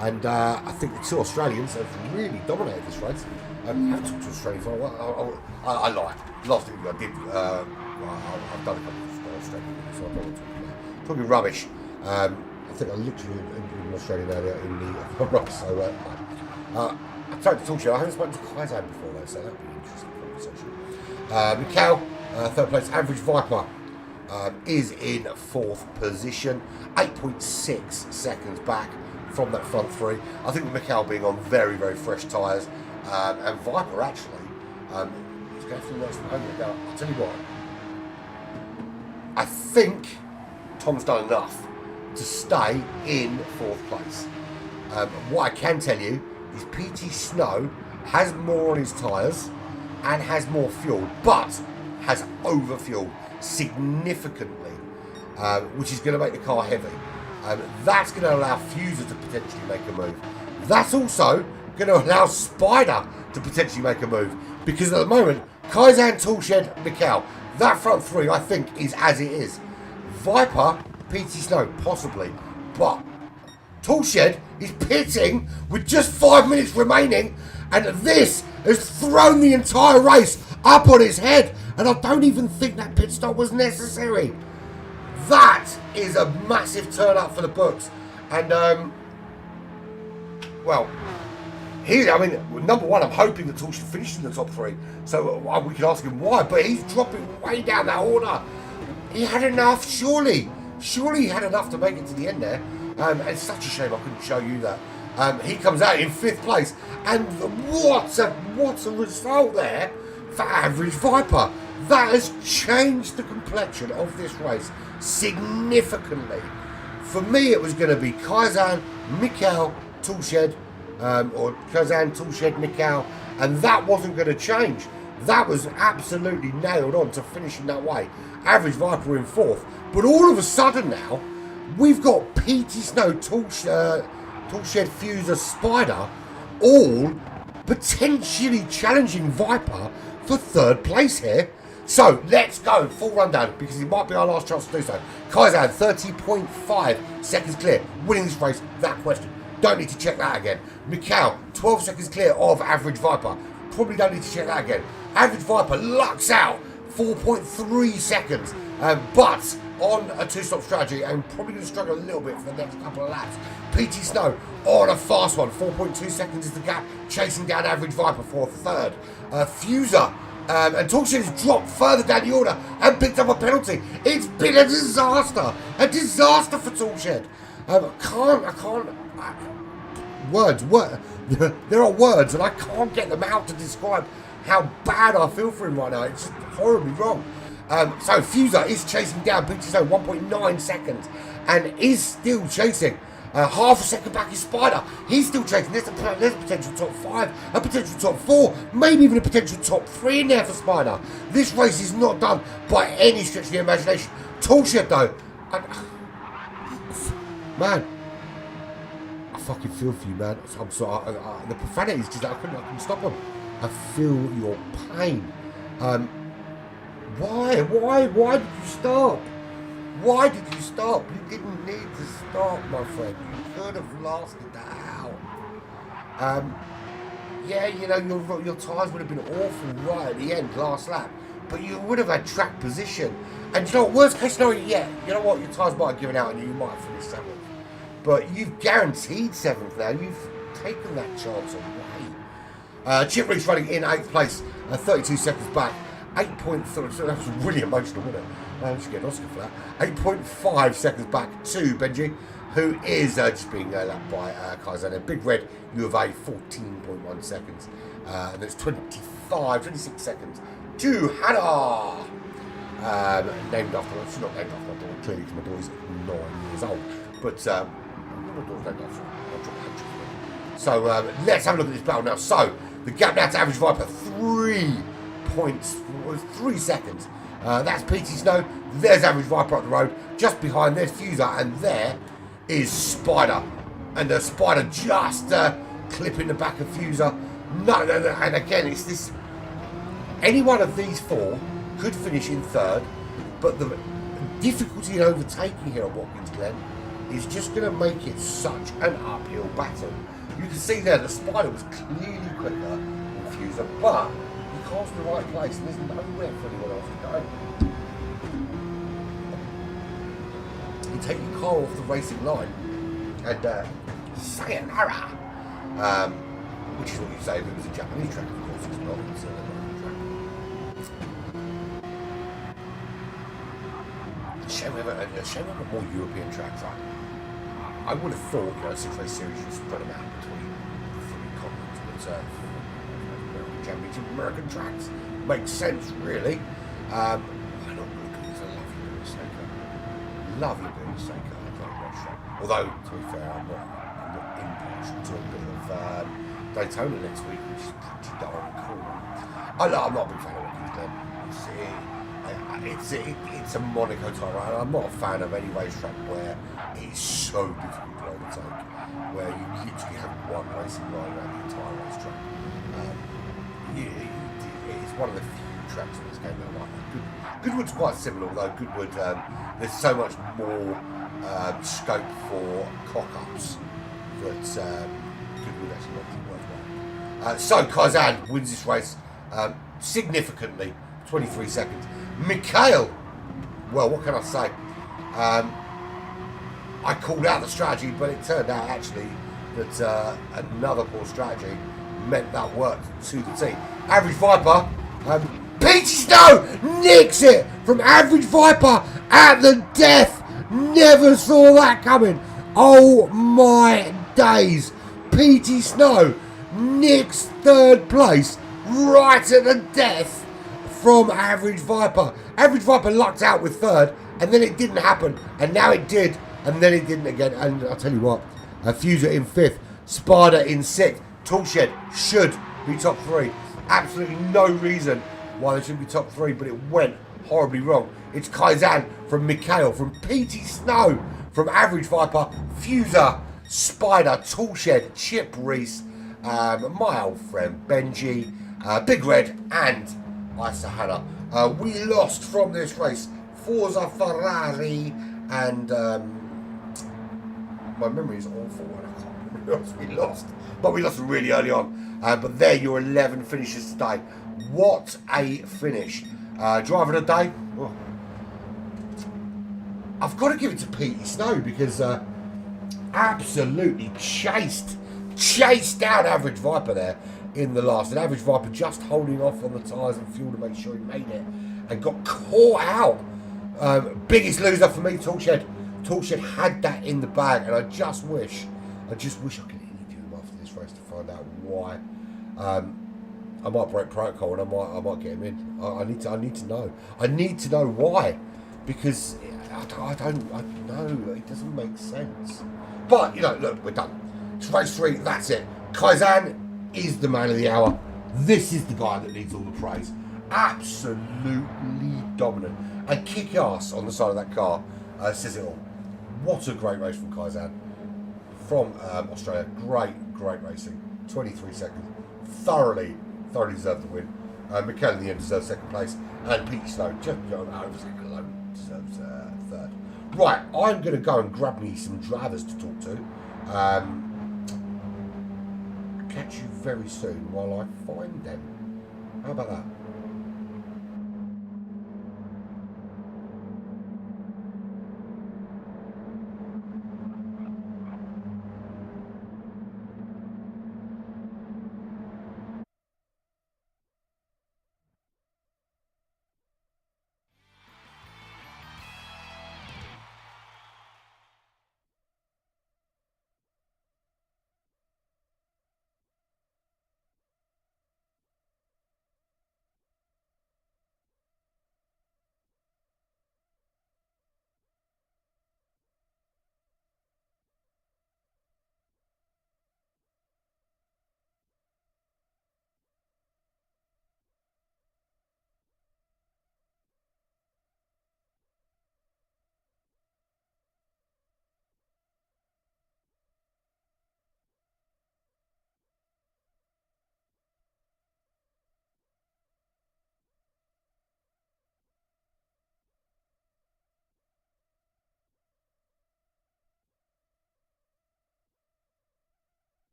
And I think the 2 Australians have really dominated this race. I haven't talked to Australia for a while. I lied. Last week I did. I've done a couple of Australian videos, so I don't want to talk about. Talking rubbish. I think I literally in Australia earlier in the rubbish. So I tried to talk to you. I haven't spoken to Kaizen before though, so that'd be an interesting conversation. Mikel, third place. Average Viper is in 4th position, 8.6 seconds back from that front 3. I think with Mikel being on very, very fresh tyres, and Viper actually is going through the next moment. Now, I'll tell you what, I think Tom's done enough to stay in 4th place. What I can tell you is PT Snow has more on his tyres and has more fuel, but has over-fueled significantly, which is going to make the car heavy. That's going to allow Fuser to potentially make a move. That's also going to allow Spider to potentially make a move, because at the moment, Kaizen, Toolshed, Mikel, that front 3 I think is as it is. Viper, PT Snow, possibly, but Toolshed is pitting with just 5 minutes remaining, and this has thrown the entire race up on his head, and I don't even think that pit stop was necessary. That is a massive turn up for the books, and well, number one, I'm hoping that Toolshed finishes in the top 3, so we can ask him why, but he's dropping way down that order. He had enough, surely he had enough to make it to the end there. It's such a shame I couldn't show you that. He comes out in 5th place, and what a result there for Average Viper. That has changed the complexion of this race significantly. For me, it was going to be Kaizen, Mikel, Toolshed, or Kaizen, Toolshed, Mikel, and that wasn't going to change. That was absolutely nailed on to finishing that way. Average Viper in 4th, but all of a sudden now, we've got PT Snow, Toolshed, Fuser, Spider, all potentially challenging Viper for 3rd place here. So let's go, full rundown, because it might be our last chance to do so. Kaizen, 30.5 seconds clear, winning this race, that question. Don't need to check that again. Mikel, 12 seconds clear of Average Viper. Probably don't need to check that again. Average Viper lucks out, 4.3 seconds, but on a 2-stop strategy, and probably going to struggle a little bit for the next couple of laps. PT Snow on a fast one, 4.2 seconds is the gap, chasing down Average Viper for 3rd. Fuser and Toolshed has dropped further down the order and picked up a penalty. It's been a disaster for Toolshed. There are words, and I can't get them out to describe how bad I feel for him right now. It's just horribly wrong. So Fuser is chasing down PT Snow 1.9 seconds and is still chasing. Half a second back is Spider. He's still chasing. There's a potential top 5, a potential top 4, maybe even a potential top 3 in there for Spider. This race is not done by any stretch of the imagination. Toolshed though, man, I fucking feel for you, man. I'm sorry. The profanity is just I couldn't stop them. I feel your pain. Why did you stop? Why did you stop? You didn't need to stop, my friend. You could have lasted that out. Yeah, you know, your tyres would have been awful right at the end, last lap, but you would have had track position. And you know what, worst case scenario, yeah, you know what, your tyres might have given out and you might have finished 7th. But you've guaranteed 7th now, you've taken that chance away. Chip Reese running in 8th place, 32 seconds back, 8.3, so that was really emotional, wasn't it? I should get an Oscar for that. 8.5 seconds back to Benji, who is just being lapped by Kaizen. A Big Red U of A, 14.1 seconds. And there's 26 seconds to Hannah. Named after, she's not named after my daughter, clearly, because my daughter's 9 years old. But, my daughter's named after her. So, let's have a look at this battle now. So, the gap now to Average Viper, 3 seconds. That's PT Snow. There's Average Viper up the road. Just behind, there's Fuser. And there is Spider. And the Spider just clipping the back of Fuser. No. And again, it's this. Any one of these 4 could finish in 3rd. But the difficulty in overtaking here at Watkins Glen is just going to make it such an uphill battle. You can see there the Spider was clearly quicker than Fuser. But the car's in the right place and there's nowhere for anyone else to go. You take your car off the racing line and sayonara, which is what you say if it was a Japanese track, of course it's not, it's an American track. Shame we have more European tracks. I would have thought, you know, 6-race series should spread them out between the 3 continents, but Championship American tracks makes sense, really. I don't really good as a lovely bit of Seiko. I like that track. Although, to be fair, I'm not impartial to a bit of Daytona next week, which is pretty darn cool. I'm not a big fan of Watkins Glen. It's a Monaco type ride. I'm not a fan of any racetrack where it's so difficult to overtake, where you literally have one racing line around the entire racetrack. It's one of the few tracks in this game that I like. Goodwood's quite similar, although Goodwood, there's so much more scope for cock-ups that Goodwood actually makes it worthwhile. So Kaizen wins this race significantly, 23 seconds. Mikhail, well, what can I say? I called out the strategy, but it turned out actually that another poor strategy meant that worked to the T. Average Viper, Peachy Snow nicks it from Average Viper at the death. Never saw that coming. Oh my days. Peachy Snow nicks 3rd place right at the death from Average Viper. Average Viper lucked out with 3rd, and then it didn't happen, and now it did, and then it didn't again. And I'll tell you what, Fuser in 5th, Spider in 6th. Toolshed should be top 3. Absolutely no reason why they should be top 3, but it went horribly wrong. It's Kaizen from Mikhail, from PT Snow, from Average Viper, Fuser, Spider, Toolshed, Chip Reese, my old friend Benji, Big Red, and Isahana. We lost from this race. Forza Ferrari, and my memory is awful and I can't remember who else we lost. But we lost them really early on. But there, your 11 finishes today. What a finish. Driver of the day. Oh. I've got to give it to Petey Snow because absolutely chased out Average Viper there in the last. And Average Viper just holding off on the tyres and fuel to make sure he made it. And got caught out. Biggest loser for me, Toolshed. Toolshed had that in the bag. And I just wish I could interview him after this race to find out why. I might break protocol and I might get him in. I need to know. I need to know why, because I know it doesn't make sense. But you know, look, we're done. It's race 3. That's it. Kaizen is the man of the hour. This is the guy that needs all the praise. Absolutely dominant and kick ass on the side of that car. Says it all. What a great race from Kaizen from Australia. Great racing. 23 seconds. Thoroughly deserved the win. Mikhail in the end deserves 2nd place, and Pete Snow just alone deserves 3rd. Right, I'm going to go and grab me some drivers to talk to. catch you very soon while I find them. How about that?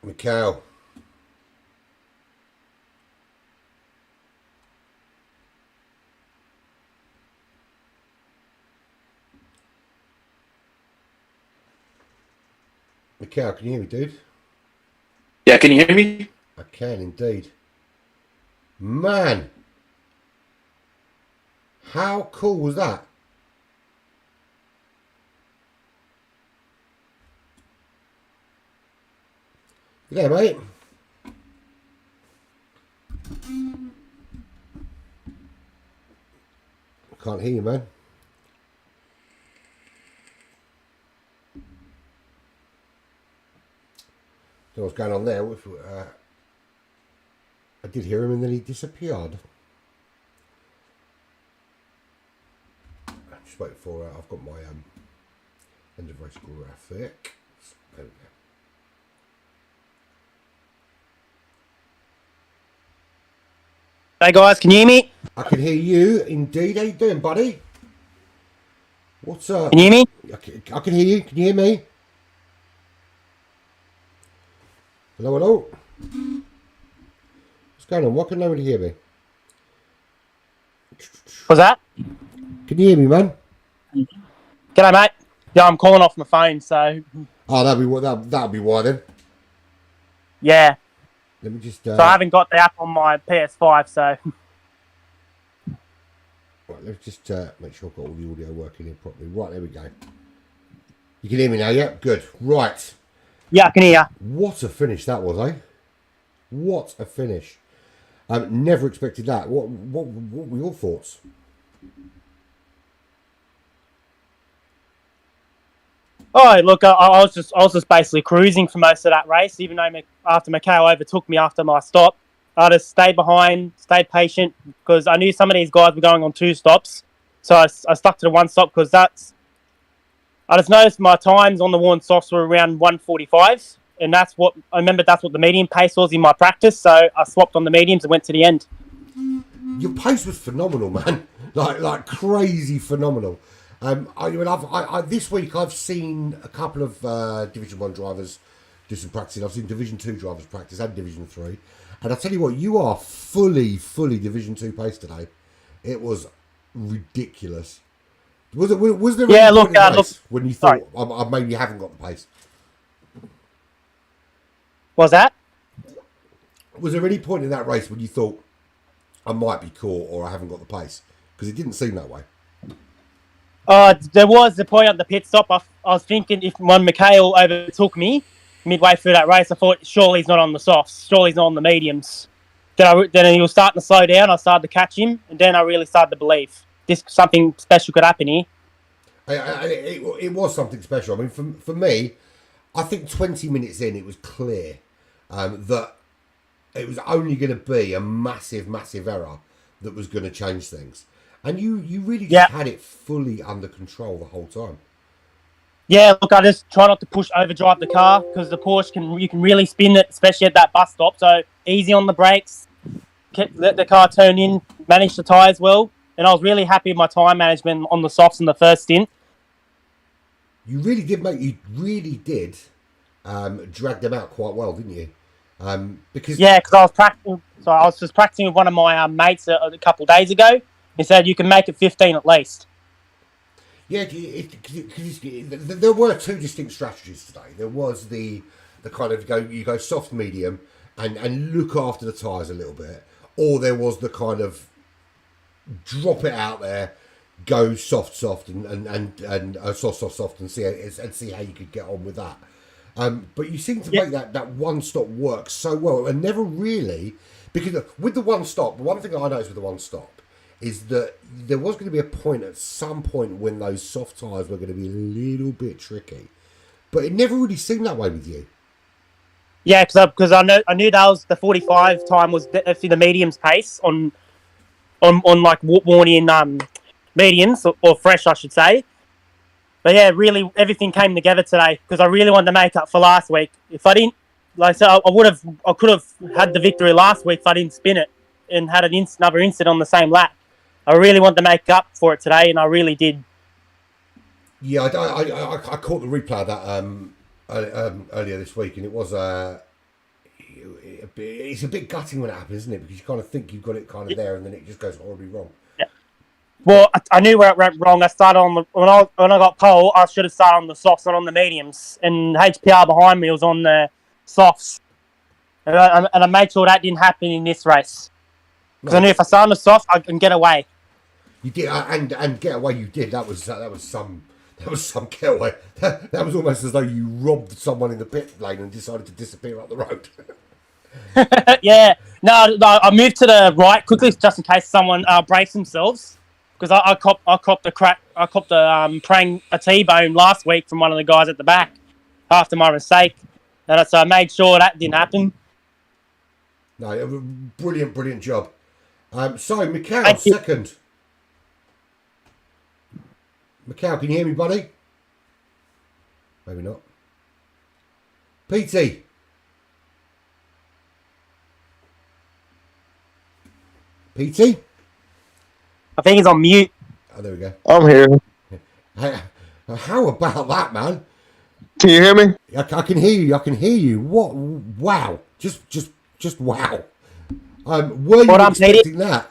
Mikhail. Mikhail, can you hear me, dude? Yeah, can you hear me? I can indeed. Man, how cool was that? Yeah, mate. Can't hear you, man. Don't know what's going on there. I did hear him and then he disappeared. Just wait for I've got my end of race graphic. There we go. Hey guys, can you hear me? I can hear you indeed. How you doing, buddy? What's up? Can you hear me? I can hear you. Can you hear me? Hello, hello. What's going on? Why can nobody hear me? What's that? Can you hear me, man? G'day, mate. Yeah, I'm calling off my phone, so Oh, that'll be why then. yeah. Let me just. So I haven't got the app on my PS5, so Right, let's just make sure I've got all the audio working here properly. Right, there we go. You can hear me now, yeah? Good. Right. yeah, I can hear you. What a finish that was, eh? What a finish. Never expected that. What were your thoughts? Oh, look, I was just basically cruising for most of that race, even though after Mikhail overtook me after my stop. I just stayed behind, stayed patient, because I knew some of these guys were going on 2 stops. So I stuck to the 1 stop because I just noticed my times on the worn softs were around 1:45, and that's what the medium pace was in my practice. So I swapped on the mediums and went to the end. Your pace was phenomenal, man. Like crazy phenomenal. This week I've seen a couple of Division 1 drivers do some practicing. I've seen Division 2 drivers practice and Division 3. And I tell you what, you are fully Division 2 pace today. It was ridiculous. Was there any point in the race when you thought, I maybe haven't got the pace? Was that? Was there any point in that race when you thought, I might be caught or I haven't got the pace? Because it didn't seem that way. There was the point at the pit stop. I was thinking if when Mikhail overtook me midway through that race, I thought surely he's not on the softs, surely he's not on the mediums. Then he was starting to slow down. I started to catch him, and then I really started to believe something special could happen here. It was something special. I mean, for me, I think 20 minutes in, it was clear that it was only going to be a massive error that was going to change things. And you really just had it fully under control the whole time. Yeah, look, I just try not to overdrive the car because the Porsche you can really spin it, especially at that bus stop. So easy on the brakes, let the car turn in, manage the tyres well. And I was really happy with my time management on the softs in the first stint. You really did, mate. You really did drag them out quite well, didn't you? Because I was practicing. So I was just practicing with one of my mates a couple of days ago. He said you can make it 15 at least. Yeah, there were 2 distinct strategies today. There was the kind of you go soft medium and look after the tyres a little bit, or there was the kind of drop it out there, go soft and soft and see how you could get on with that. But you seem to make that 1 stop work so well, and never really, because with the 1 stop, the one thing I noticed with the 1 stop is that there was going to be a point at some point when those soft tyres were going to be a little bit tricky, but it never really seemed that way with you. Yeah, because I knew that was the 45 time was definitely the mediums pace on like worn in mediums or fresh, I should say. But yeah, really everything came together today because I really wanted to make up for last week. If I didn't, like I said, I could have had the victory last week if I didn't spin it and had another incident on the same lap. I really wanted to make up for it today, and I really did. Yeah, I caught the replay of that earlier this week, and it was it's a bit gutting when it happens, isn't it? Because you kind of think you've got it kind of there, and then it just goes horribly wrong. Yeah. Well, I knew where it went wrong. I started on when I got pole, I should have started on the softs, not on the mediums, and HPR behind me was on the softs, and I made sure that didn't happen in this race because I knew if I started on the soft, I can get away. You did, and get away. You did. That was some get away. That was almost as though you robbed someone in the pit lane and decided to disappear up the road. Yeah, no, I moved to the right quickly just in case someone breaks themselves because I copped the praying a T-bone last week from one of the guys at the back after my mistake, and so I made sure that didn't happen. No, brilliant job. So Mikhail second. Mikhail, can you hear me, buddy? Maybe not. PT. PT? I think he's on mute. Oh, there we go. I'm here. How about that, man? Can you hear me? I can hear you. What? Wow. Just wow. Were you expecting that?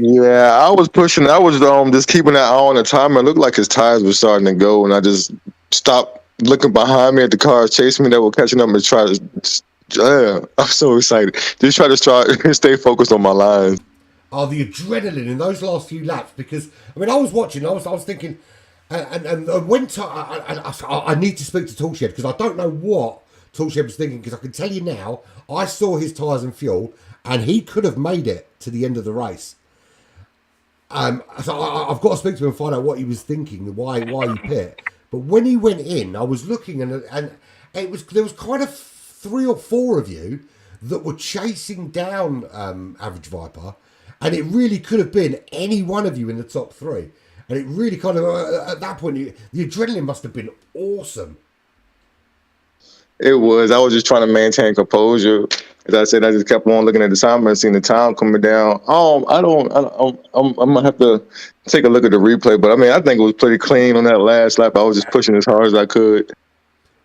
Yeah, I was pushing. I was just keeping that eye on the timer. It looked like his tires were starting to go, and I just stopped looking behind me at the cars chasing me that were catching up and try to. I'm so excited. Just try to stay focused on my lines. Oh, the adrenaline in those last few laps, because I mean, I was watching. I was thinking, and when I need to speak to Toolshed because I don't know what Toolshed was thinking, because I can tell you now, I saw his tyres and fuel, and he could have made it to the end of the race. So I've got to speak to him and find out what he was thinking, why he pit. But when he went in, I was looking and there was kind of 3 or 4 of you that were chasing down Average Viper, and it really could have been any one of you in the top 3. And it really kind of at that point the adrenaline must have been awesome. It was. I was just trying to maintain composure. As I said, I just kept on looking at the timer and seeing the time coming down. I'm gonna have to take a look at the replay, but I mean, I think it was pretty clean on that last lap. I was just pushing as hard as I could.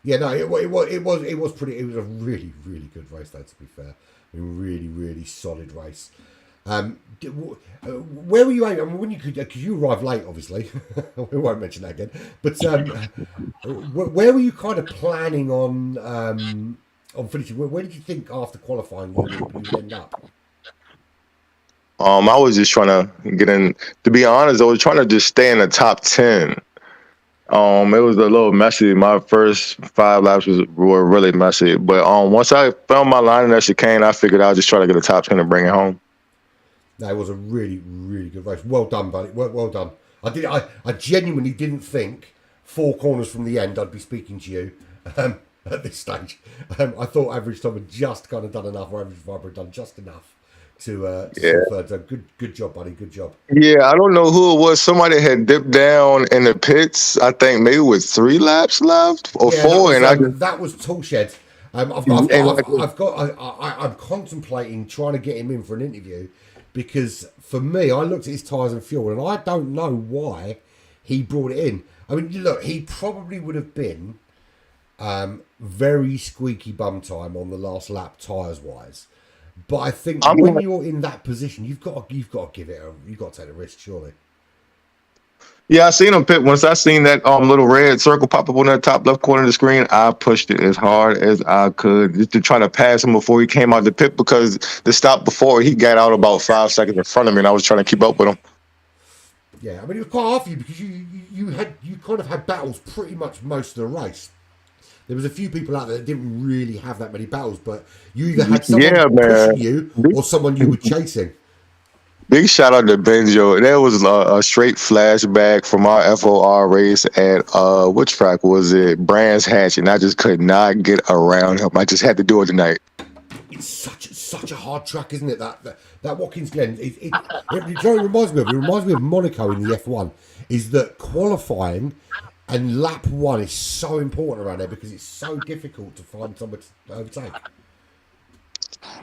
Yeah, no, it was pretty. It was a really, really good race, though. To be fair, I mean, really, really solid race. Where were you aiming? I mean, when you could, because you arrived late, obviously. We won't mention that again. But where were you kind of planning on finishing? Where did you think after qualifying you would end up? I was just trying to get in. To be honest, I was trying to just stay in the top 10. It was a little messy. My first 5 laps were really messy. But once I found my line in that chicane, I figured I'd just try to get a top 10 and bring it home. No, it was a really, really good race. Well done, buddy. Well done. I genuinely didn't think 4 corners from the end I'd be speaking to you at this stage. I thought Average Tom had just kind of done enough, or Average Viper had done just enough to third. So good job, buddy. Good job. Yeah, I don't know who it was. Somebody had dipped down in the pits. I think maybe with 3 laps left or 4, that was Toolshed. I'm contemplating trying to get him in for an interview. Because for me, I looked at his tyres and fuel, and I don't know why he brought it in. I mean, look, he probably would have been very squeaky bum time on the last lap tyres wise. But I think when you're in that position, you've got to give it. You've got to take the risk, surely. Yeah, I seen him pit. Once I seen that little red circle pop up on that top left corner of the screen, I pushed it as hard as I could just to try to pass him before he came out the pit, because the stop before he got out about 5 seconds in front of me, and I was trying to keep up with him. Yeah, I mean, it was quite hard for you because you kind of had battles pretty much most of the race. There was a few people out there that didn't really have that many battles, but you either had someone pushing you or someone you were chasing. Big shout out to Benjo. There was a straight flashback from our FOR race at which track was it? Brands Hatch, and I just could not get around him. I just had to do it tonight. It's such a hard track, isn't it? That Watkins Glen. It reminds me of Monaco in the F1. Is that qualifying and lap 1 is so important around there because it's so difficult to find someone to overtake.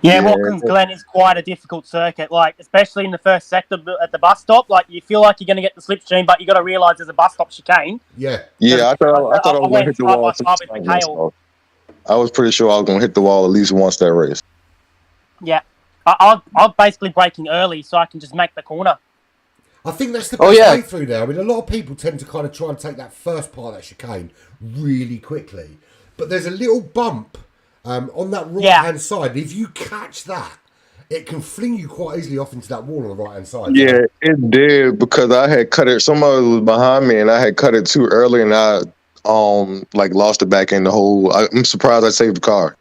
Yeah, Watkins Glen is quite a difficult circuit, like especially in the first sector at the bus stop. Like you feel like you're going to get the slipstream, but you got to realise there's a bus stop chicane. Yeah. I thought I was going to hit the wall. I was pretty sure I was going to hit the wall at least once that race. Yeah, I'm basically braking early so I can just make the corner. I think that's the best way through there. I mean, a lot of people tend to kind of try and take that first part of that chicane really quickly, but there's a little bump on that right-hand side. If you catch that, it can fling you quite easily off into that wall on the right-hand side. Yeah, it did, because I had cut it. Somebody was behind me, and I had cut it too early, and I lost it back in the hole. I'm surprised I saved the car.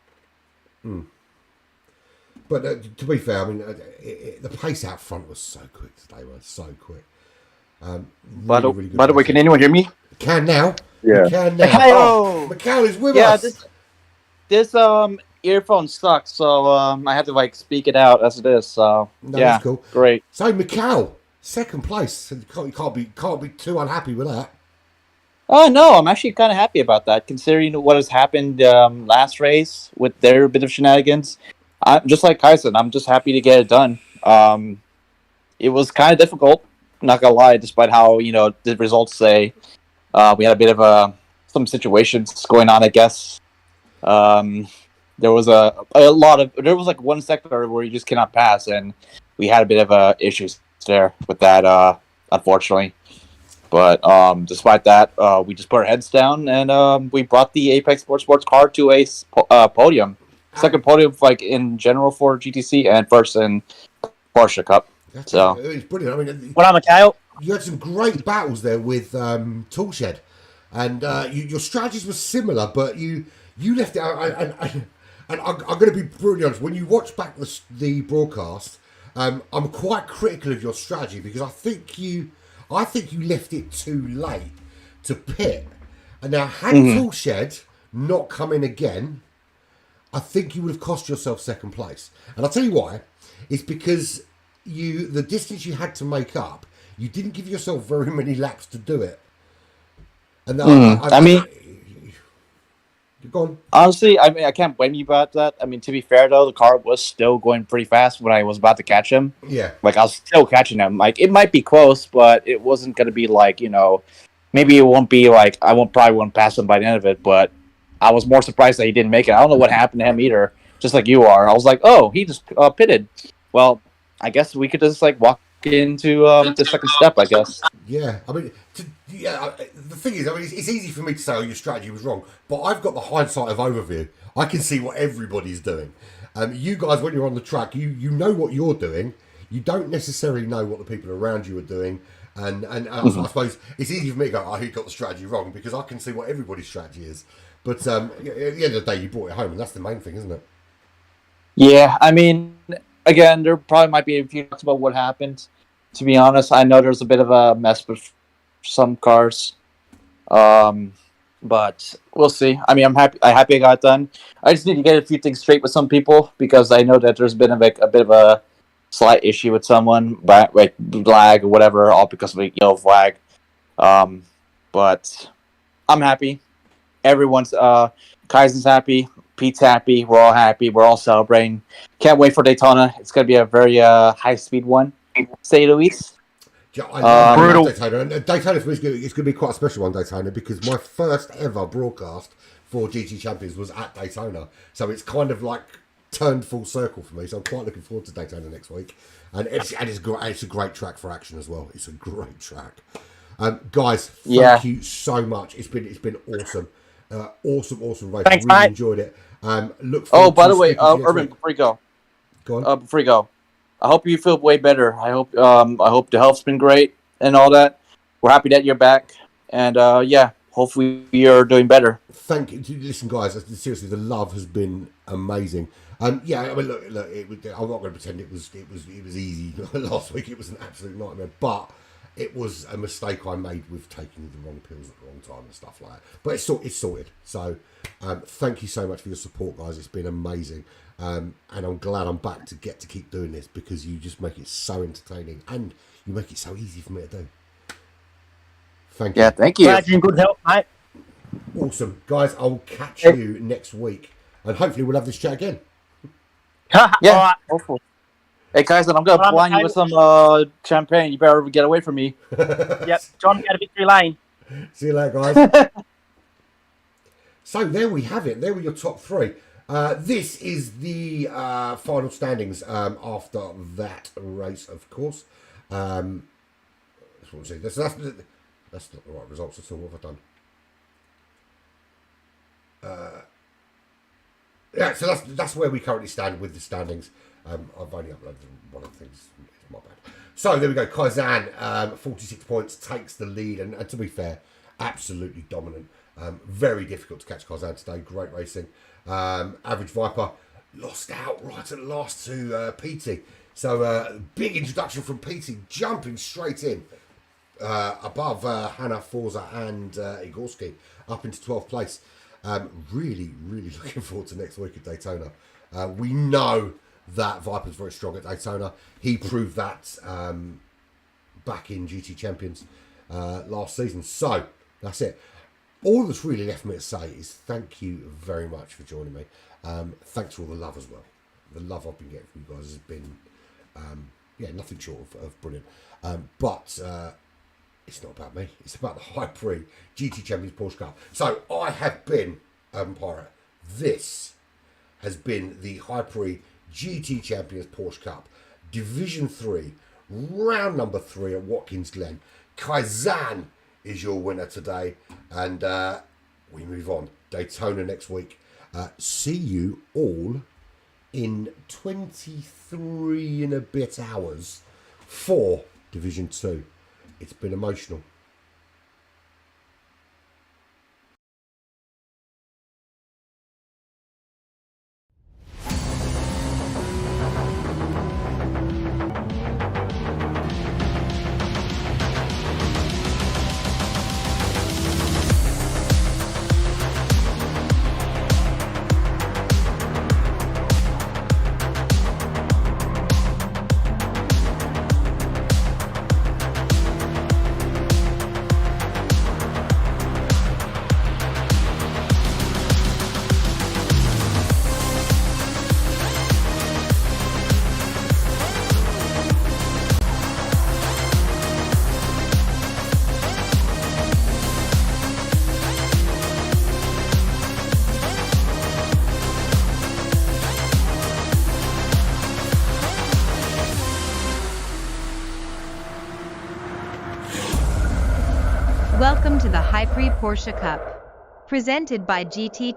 But to be fair, I mean, the pace out front was so quick today. Was so quick. By the way, can anyone hear me? Can now. Yeah. Can now. Hello. Mikhail is with us. This earphone sucks, so I have to speak it out as it is. So that's cool. Great. So Mikhail, second place. You can't be too unhappy with that. Oh no, I'm actually kind of happy about that, considering what has happened last race with their bit of shenanigans. I'm just like Kyson. I'm just happy to get it done. It was kind of difficult, not gonna lie, despite how the results say. We had a bit of some situations going on, I guess. There was there was one sector where you just cannot pass, and we had a bit of issues there with that, unfortunately. But despite that, we just put our heads down, and we brought the Apex Sports car to a podium. Second podium, in general for GTC, and first in Porsche Cup. It's brilliant. I mean, what up, Mikhail? You had some great battles there with Toolshed, and your strategies were similar, but you left it out. And I'm going to be brutally honest. When you watch back the broadcast, I'm quite critical of your strategy because I think you left it too late to pit. And now, had Toolshed not come in again, I think you would have cost yourself second place. And I'll tell you why. It's because the distance you had to make up, you didn't give yourself very many laps to do it. And I mean, go on. honestly, I mean, I can't blame you about that. I mean, to be fair though, the car was still going pretty fast when I was about to catch him. Yeah. Like I was still catching him. Like it might be close, but it wasn't gonna be like, maybe it won't be like probably won't pass him by the end of it. But I was more surprised that he didn't make it. I don't know what happened to him either. Just like you are, I was like, oh, he just pitted. Well, I guess we could just like walk into the second step, I guess. Yeah, I mean, the thing is, I mean, it's easy for me to say, oh, your strategy was wrong, but I've got the hindsight of overview. I can see what everybody's doing. You guys, when you're on the track, you know what you're doing. You don't necessarily know what the people around you are doing. And I suppose it's easy for me to go, oh, he got the strategy wrong, because I can see what everybody's strategy is. But at the end of the day, you brought it home, and that's the main thing, isn't it? Yeah, I mean, again, there probably might be a few talks about what happened. To be honest, I know there's a bit of a mess with some cars, but we'll see. I mean, I'm happy I got it done. I just need to get a few things straight with some people because I know that there's been a bit of a slight issue with someone, like lag or whatever, all because of a yellow flag. But I'm happy. Everyone's Kaizen's happy. Pete's happy. We're all happy. We're all celebrating. Can't wait for Daytona. It's going to be a very high-speed one, to say the least. I love Daytona. And Daytona for me, it's going to be quite a special one, Daytona, because my first ever broadcast for GT Champions was at Daytona. So it's kind of like turned full circle for me. So I'm quite looking forward to Daytona next week. And it's a great track for action as well. It's a great track. Guys, thank you so much. It's been awesome. Awesome race. Thanks, I really mate. enjoyed it. Look Oh, by the way, Urban, before you go. Go on. Before you go, I hope you feel way better. I hope the health's been great and all that. We're happy that you're back, and hopefully you're doing better. Thank you. Listen, guys, seriously, the love has been amazing. I mean, look. I'm not going to pretend it was easy last week. It was an absolute nightmare, but it was a mistake I made with taking the wrong pills at the wrong time and stuff like that. But it's sorted. So, thank you so much for your support, guys. It's been amazing. And I'm glad I'm back to keep doing this because you just make it so entertaining and you make it so easy for me to do. Thank you. Yeah, thank you. Glad you're in good health, mate. Awesome. Guys, I'll catch you next week. And hopefully we'll have this chat again. Yeah, All right. hopefully. Hey, guys, I'm going to blind you with some champagne. You better get away from me. Yep, John, get a victory lane. See you later, guys. So there we have it. There were your top three. This is the final standings after that race, of course. That's not the right results at all. What have I done? So that's where we currently stand with the standings. I've only uploaded one of the things. It's my bad. So there we go. Kaizen, 46 points, takes the lead, and to be fair, absolutely dominant. Very difficult to catch Kaizen today. Great racing. Average Viper lost out right at last to Petey. So big introduction from Petey, jumping straight in above Hannah, Forza and Igorski up into 12th place. Really looking forward to next week at Daytona. We know that Viper's very strong at Daytona. He proved that back in GT Champions last season. So that's it. All that's really left me to say is thank you very much for joining me. Thanks for all the love as well. The love I've been getting from you guys has been, nothing short of brilliant. But it's not about me. It's about the High Prix GT Champions Porsche Cup. So I have been Pirate. This has been the High Prix GT Champions Porsche Cup, Division 3, round number 3 at Watkins Glen. Kaizen is your winner today, and we move on. Daytona next week. See you all in 23 and a bit hours for Division 2. It's been emotional. Welcome to the RWB Porsche Cup. Presented by GT